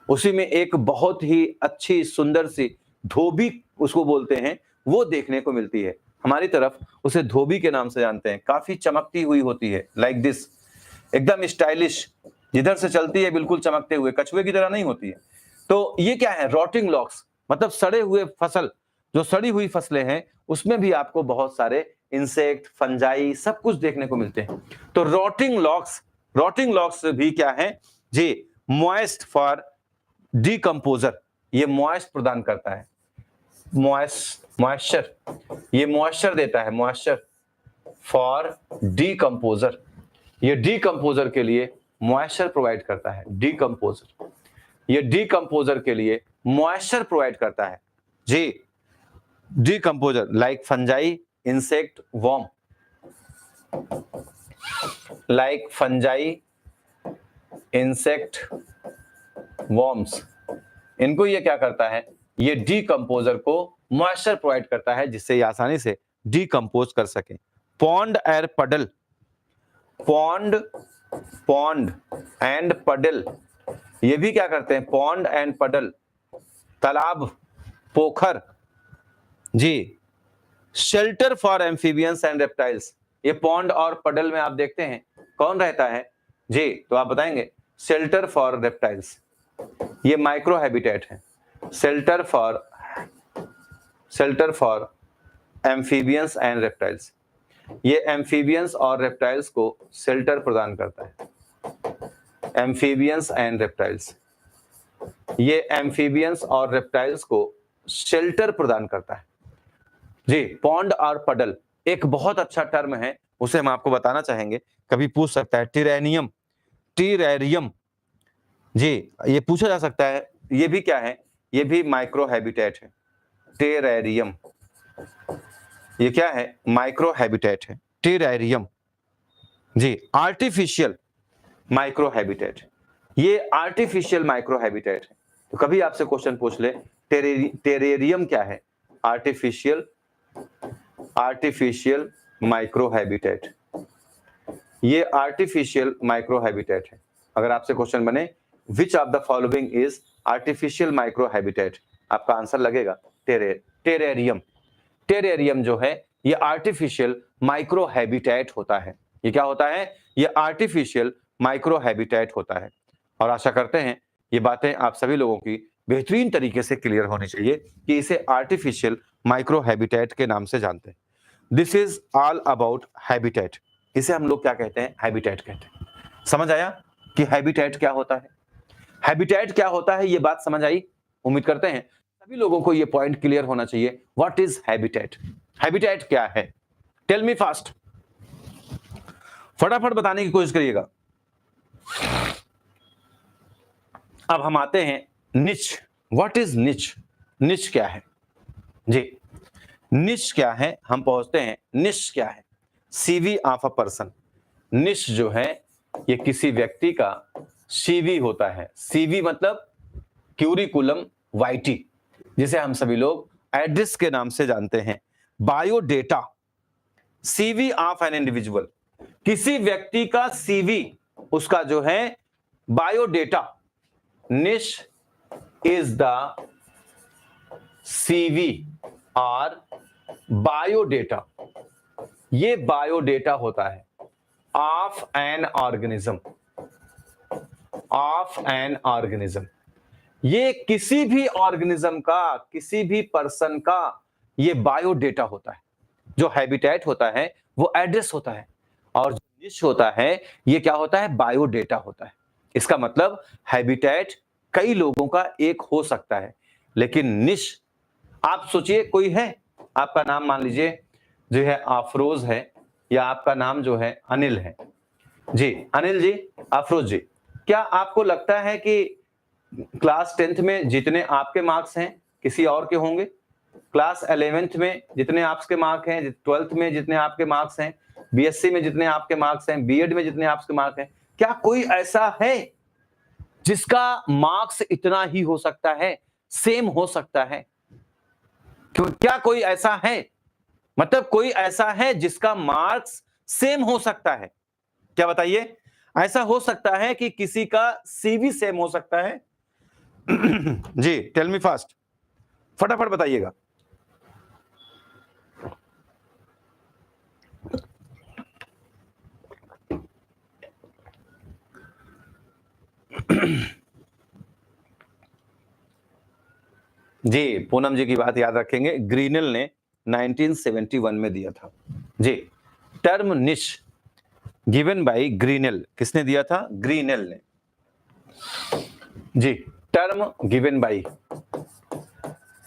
उसी में एक बहुत ही अच्छी सुंदर सी धोबी उसको बोलते हैं, वो देखने को मिलती है। हमारी तरफ उसे धोबी के नाम से जानते हैं। काफी चमकती हुई होती है, लाइक दिस, एकदम स्टाइलिश, जिधर से चलती है बिल्कुल चमकते हुए, कछुए की तरह नहीं होती है। तो ये क्या है? रॉटिंग लॉक्स, मतलब सड़े हुए फसल, जो सड़ी हुई फसलें हैं उसमें भी आपको बहुत सारे इंसेक्ट, फंजाई सब कुछ देखने को मिलते हैं। तो रॉटिंग लॉक्स भी क्या है जी? मॉइस्ट फॉर डिकम्पोजर, ये मॉइस्ट प्रदान करता है, मॉइस्चर, ये मॉइस्चर देता है, मॉइस्चर फॉर डिकम्पोजर, ये डिकम्पोजर के लिए मॉइस्चर प्रोवाइड करता है। डिकम्पोजर, ये डिकम्पोजर के लिए मॉइस्चर प्रोवाइड करता है जी। Decomposer like fungi, insect, worm, like fungi, insect, worms, इनको ये क्या करता है? ये डिकम्पोजर को मॉइस्चर प्रोवाइड करता है जिससे ये आसानी से डिकम्पोज कर सके। पॉन्ड एंड पडल, पॉन्ड एंड पडल, ये भी क्या करते हैं? पॉन्ड एंड पडल, तालाब, पोखर जी। Shelter for amphibians and reptiles, ये पॉन्ड और पडल में आप देखते हैं कौन रहता है जी? तो आप बताएंगे शेल्टर फॉर रेप्टाइल्स, ये माइक्रो हैबिटेट है। Shelter for amphibians and reptiles, ये एम्फीबियंस और रेप्टाइल्स को शेल्टर प्रदान करता है। एम्फीबियंस एंड रेप्टाइल्स, ये एम्फीबियंस और रेप्टाइल्स को शेल्टर प्रदान करता है जी। पॉन्ड और पडल एक बहुत अच्छा टर्म है, उसे हम आपको बताना चाहेंगे, कभी पूछ सकता है। टिरेनियम, टीरेरियम जी, ये पूछा जा सकता है। ये भी क्या है? ये भी माइक्रो हैबिटेट है। टेरेरियम, ये क्या है? माइक्रो हैबिटेट है, टेरेरियम जी। आर्टिफिशियल माइक्रो हैबिटेट, ये आर्टिफिशियल माइक्रो हैबिटेट है। तो कभी आपसे क्वेश्चन पूछ ले टेरेरियम क्या है? आर्टिफिशियल माइक्रो हैबिटेट, ये आर्टिफिशियल माइक्रो हैबिटेट है। अगर आपसे क्वेश्चन बने which of the following is artificial micro habitat, आपका आंसर लगेगा टेरेरियम। टेरेरियम जो है ये आर्टिफिशियल माइक्रो हैबिटेट होता है। ये क्या होता है? ये आर्टिफिशियल माइक्रो हैबिटेट होता है। और आशा करते हैं ये बातें आप सभी लोगों की बेहतरीन तरीके से क्लियर होनी चाहिए कि इसे आर्टिफिशियल माइक्रो हैबिटेट के नाम से जानते हैं। This is all about habitat, इसे हम लोग क्या कहते हैं? हैबिटेट कहते हैं। समझ आया कि हैबिटेट क्या होता है? हैबिटेट क्या होता है, ये बात समझ आई? उम्मीद करते हैं सभी लोगों को ये पॉइंट क्लियर होना चाहिए। What is habitat? हैबिटेट क्या है? टेल मी फास्ट, फटाफट बताने की कोशिश करिएगा। अब हम आते हैं निच। व्हाट इज निच? निच क्या है जी? निच क्या है, हम पहुंचते हैं निच क्या है। सीवी ऑफ अ पर्सन, निच जो है ये किसी व्यक्ति का सीवी होता है। सीवी मतलब क्यूरिकुलम वाइटी, जिसे हम सभी लोग एड्रेस के नाम से जानते हैं। Biodata, CV of an individual, किसी व्यक्ति का सीवी, उसका जो है बायोडेटा। निश इज द सीवी और बायोडेटा, ये बायोडेटा होता है of an organism, of an organism. ये किसी भी ऑर्गेनिज्म का, किसी भी पर्सन का ये बायोडेटा होता है। जो हैबिटेट होता है वो एड्रेस होता है, और जो निश होता है ये क्या होता है, बायोडेटा होता है। इसका मतलब हैबिटेट कई लोगों का एक हो सकता है, लेकिन निश, आप सोचिए कोई है, आपका नाम मान लीजिए जो है अफरोज है, या आपका नाम जो है अनिल है जी, अनिल जी, अफरोज जी, क्या आपको लगता है कि क्लास 10th में जितने आपके मार्क्स हैं किसी और के होंगे? क्लास 11th में जितने आपके मार्क्स हैं, 12th में जितने आपके मार्क्स हैं, बीएससी में जितने आपके मार्क्स हैं, बीएड में जितने आपके मार्क्स हैं, क्या कोई ऐसा है जिसका मार्क्स इतना ही हो सकता है, सेम हो सकता है? क्या कोई ऐसा है, मतलब कोई ऐसा है जिसका मार्क्स सेम हो सकता है? क्या बताइए, ऐसा हो सकता है कि किसी का सीवी सेम हो सकता है? जी, टेल मी फास्ट, फटाफट बताइएगा। जी, पूनम जी की बात याद रखेंगे, ग्रीनेल ने 1971 में दिया था जी। Term niche given by Grinnell, किसने दिया था? ग्रीनेल ने जी। Term given by,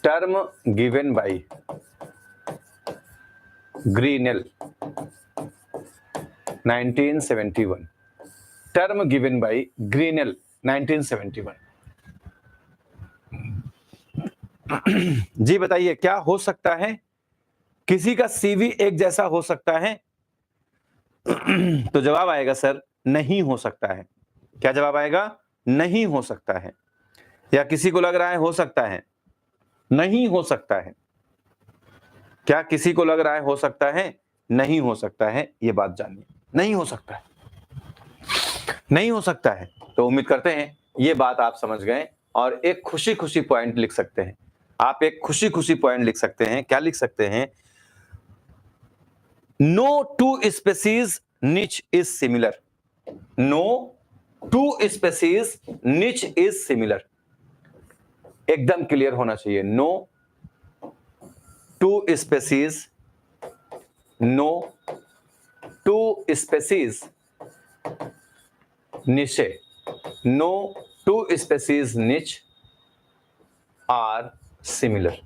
term given by Grinnell 1971, term given by Grinnell 1971। जी बताइए, क्या हो सकता है किसी का सीवी एक जैसा हो सकता है? तो जवाब आएगा सर, नहीं हो सकता है। क्या जवाब आएगा? नहीं हो सकता है। या किसी को लग रहा है हो सकता है? नहीं हो सकता है। क्या किसी को लग रहा है हो सकता है? नहीं हो सकता है। ये बात जानिए, नहीं हो सकता है, नहीं हो सकता है। तो उम्मीद करते हैं ये बात आप समझ गए, और एक खुशी खुशी पॉइंट लिख सकते हैं आप, एक खुशी खुशी पॉइंट लिख सकते हैं। क्या लिख सकते हैं? No two species niche is similar, no two species niche is similar, एकदम क्लियर होना चाहिए। No two species, no two species niche, no two species niche are similar,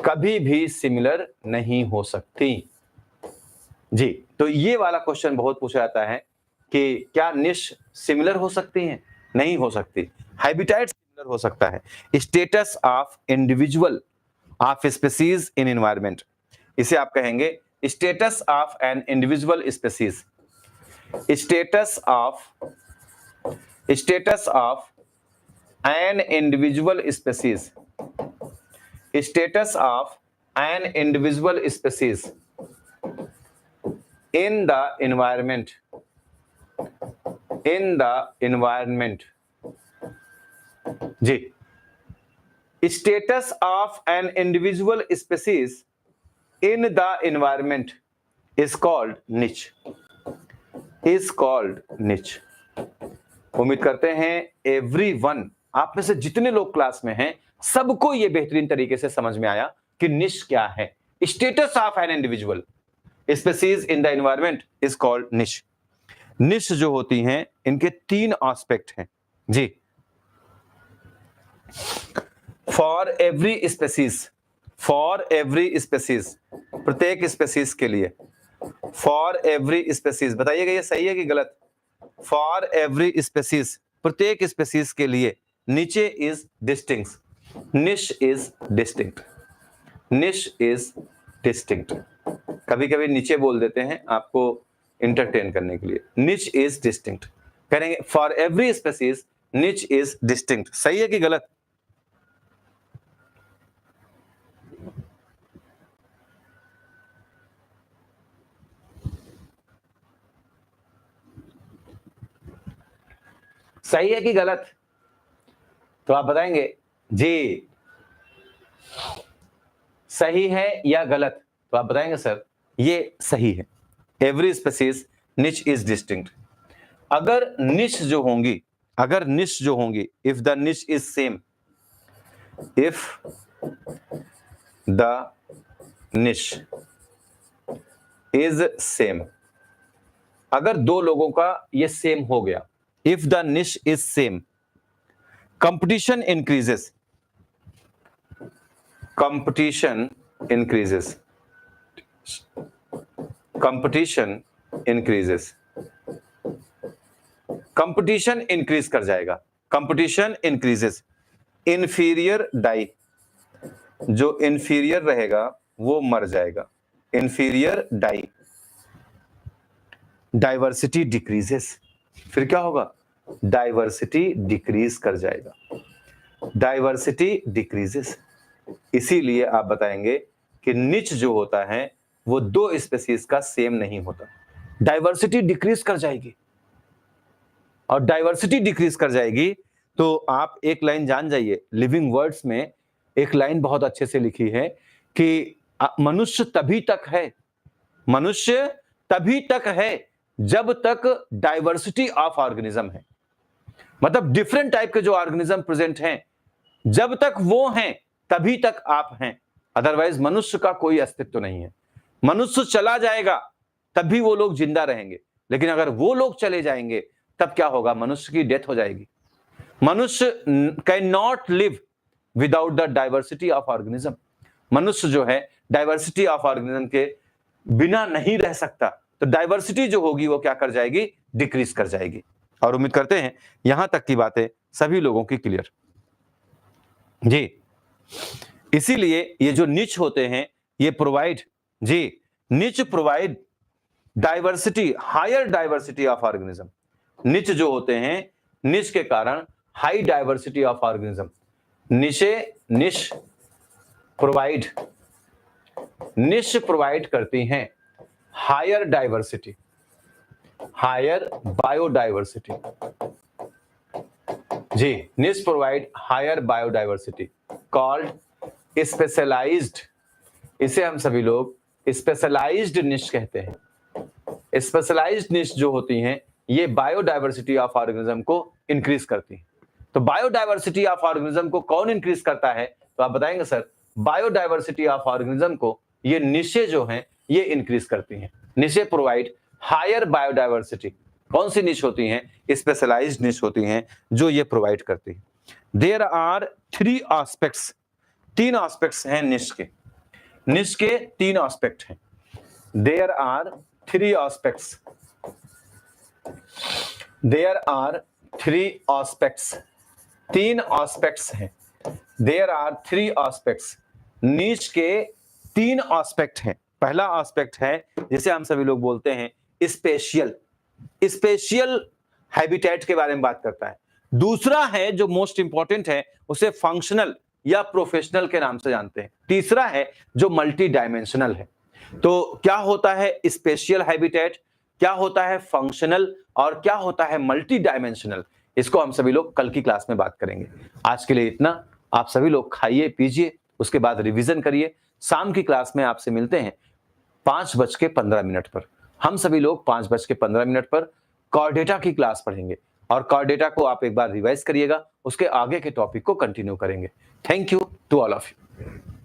कभी भी सिमिलर नहीं हो सकती जी। तो ये वाला क्वेश्चन बहुत पूछा जाता है कि क्या निश सिमिलर हो सकती हैं? नहीं हो सकती। हैबिटेट सिमिलर हो सकता है। Status of individual of species in environment, इसे आप कहेंगे status of an individual species, status of an individual species, status of an individual species in the environment, in the environment जी। status of an individual species in the environment is called niche, is called niche। उम्मीद करते हैं everyone, आप में से जितने लोग class में हैं सबको ये बेहतरीन तरीके से समझ में आया कि निश क्या है। Status of an individual species in the environment is called niche. Niche जो होती हैं इनके 3 एस्पेक्ट हैं जी। For every species, for every species, प्रत्येक स्पीसीज के लिए, फॉर एवरी स्पीसीज, बताइएगा ये सही है कि गलत? फॉर एवरी स्पीसीज, प्रत्येक स्पीसीज के लिए, नीचे इज डिस्टिंक्ट, निश इज डिस्टिंक्ट, निश इज डिस्टिंक्ट। कभी कभी नीचे बोल देते हैं आपको इंटरटेन करने के लिए। निच इज डिस्टिंक्ट करेंगे, फॉर एवरी स्पीसीज निच इज डिस्टिंक्ट, सही है कि गलत? सही है कि गलत? तो आप बताएंगे जी सही है या गलत? तो आप बताएंगे सर ये सही है। एवरी स्पीसीज निच इज डिस्टिंक्ट। अगर निच जो होंगी, इफ द निच इज सेम, इफ द निच इज सेम, अगर दो लोगों का ये सेम हो गया, इफ द निच is same, competition increases, competition increases, competition increases, competition increase कर जाएगा, कंपटीशन इंक्रीजेस, इंफीरियर डाई, जो इंफीरियर रहेगा वो मर जाएगा, इंफीरियर डाई, डाइवर्सिटी डिक्रीजेस, फिर क्या होगा? डाइवर्सिटी डिक्रीज कर जाएगा, डाइवर्सिटी डिक्रीजेस। इसीलिए आप बताएंगे कि निच जो होता है वो दो स्पीसीज का सेम नहीं होता, डाइवर्सिटी डिक्रीज कर जाएगी। और डाइवर्सिटी डिक्रीज कर जाएगी तो आप एक लाइन जान जाइए, लिविंग वर्ड्स में एक लाइन बहुत अच्छे से लिखी है कि मनुष्य तभी तक है, मनुष्य तभी तक है जब तक डाइवर्सिटी ऑफ ऑर्गेनिज्म है। मतलब डिफरेंट टाइप के जो ऑर्गेनिज्म प्रेजेंट हैं, जब तक वो हैं तभी तक आप हैं, अदरवाइज मनुष्य का कोई अस्तित्व नहीं है। मनुष्य चला जाएगा तब भी वो लोग जिंदा रहेंगे, लेकिन अगर वो लोग चले जाएंगे तब क्या होगा? मनुष्य की डेथ हो जाएगी। मनुष्य can not live without the diversity of organism. मनुष्य जो है डाइवर्सिटी ऑफ ऑर्गेनिज्म के बिना नहीं रह सकता, तो डाइवर्सिटी जो होगी वो क्या कर जाएगी? डिक्रीज कर जाएगी। और उम्मीद करते हैं यहां तक की बातें सभी लोगों की क्लियर जी। इसीलिए ये जो निच होते हैं ये प्रोवाइड जी, niche provide diversity, higher diversity of organism. Niche जो होते हैं, निच के कारण high diversity of organism. Niche provide करती हैं हायर डाइवर्सिटी, हायर बायोडाइवर्सिटी जी। Niche provide higher biodiversity called specialised, इसे हम सभी लोग स्पेशलाइज्ड निश कहते हैं। स्पेशलाइज्ड निश जो होती हैं ये बायोडाइवर्सिटी ऑफ ऑर्गेनिज्म को इंक्रीज करती है। तो बायोडाइवर्सिटी ऑफ ऑर्गेनिज्म को कौन इंक्रीज करता है? तो आप बताएंगे सर बायोडाइवर्सिटी ऑफ ऑर्गेनिज्म को ये निशे जो हैं ये इंक्रीज करती हैं। निशे प्रोवाइड हायर बायोडाइवर्सिटी। कौन सी निश होती हैं? स्पेशलाइज्ड निश होती हैं जो ये प्रोवाइड करती है। देयर आर 3 एस्पेक्ट्स, 3 एस्पेक्ट्स हैं निश के। निश के 3 एस्पेक्ट हैं। There are 3 aspects, there are 3 aspects, 3 aspects हैं। देयर आर 3 एस्पेक्ट्स, निश के 3 एस्पेक्ट हैं। पहला एस्पेक्ट है जिसे हम सभी लोग बोलते हैं स्पेशियल, स्पेशियल हैबिटेट के बारे में बात करता है। दूसरा है जो मोस्ट इंपॉर्टेंट है उसे फंक्शनल या प्रोफेशनल के नाम से जानते हैं। तीसरा है जो मल्टी डायमेंशनल है। तो क्या होता है स्पेशियल हैबिटेट, क्या होता है फंक्शनल और क्या होता है मल्टी डायमेंशनल, इसको हम सभी लोग कल की क्लास में बात करेंगे। आज के लिए इतना। आप सभी लोग खाइए पीजिए, उसके बाद रिवीजन करिए। शाम की क्लास में आपसे मिलते हैं 5:15 पर। हम सभी लोग 5:15 पर कॉर्डेटा की क्लास पढ़ेंगे और कॉर्डेटा को आप एक बार रिवाइज करिएगा, उसके आगे के टॉपिक को कंटिन्यू करेंगे। Thank you to all of you.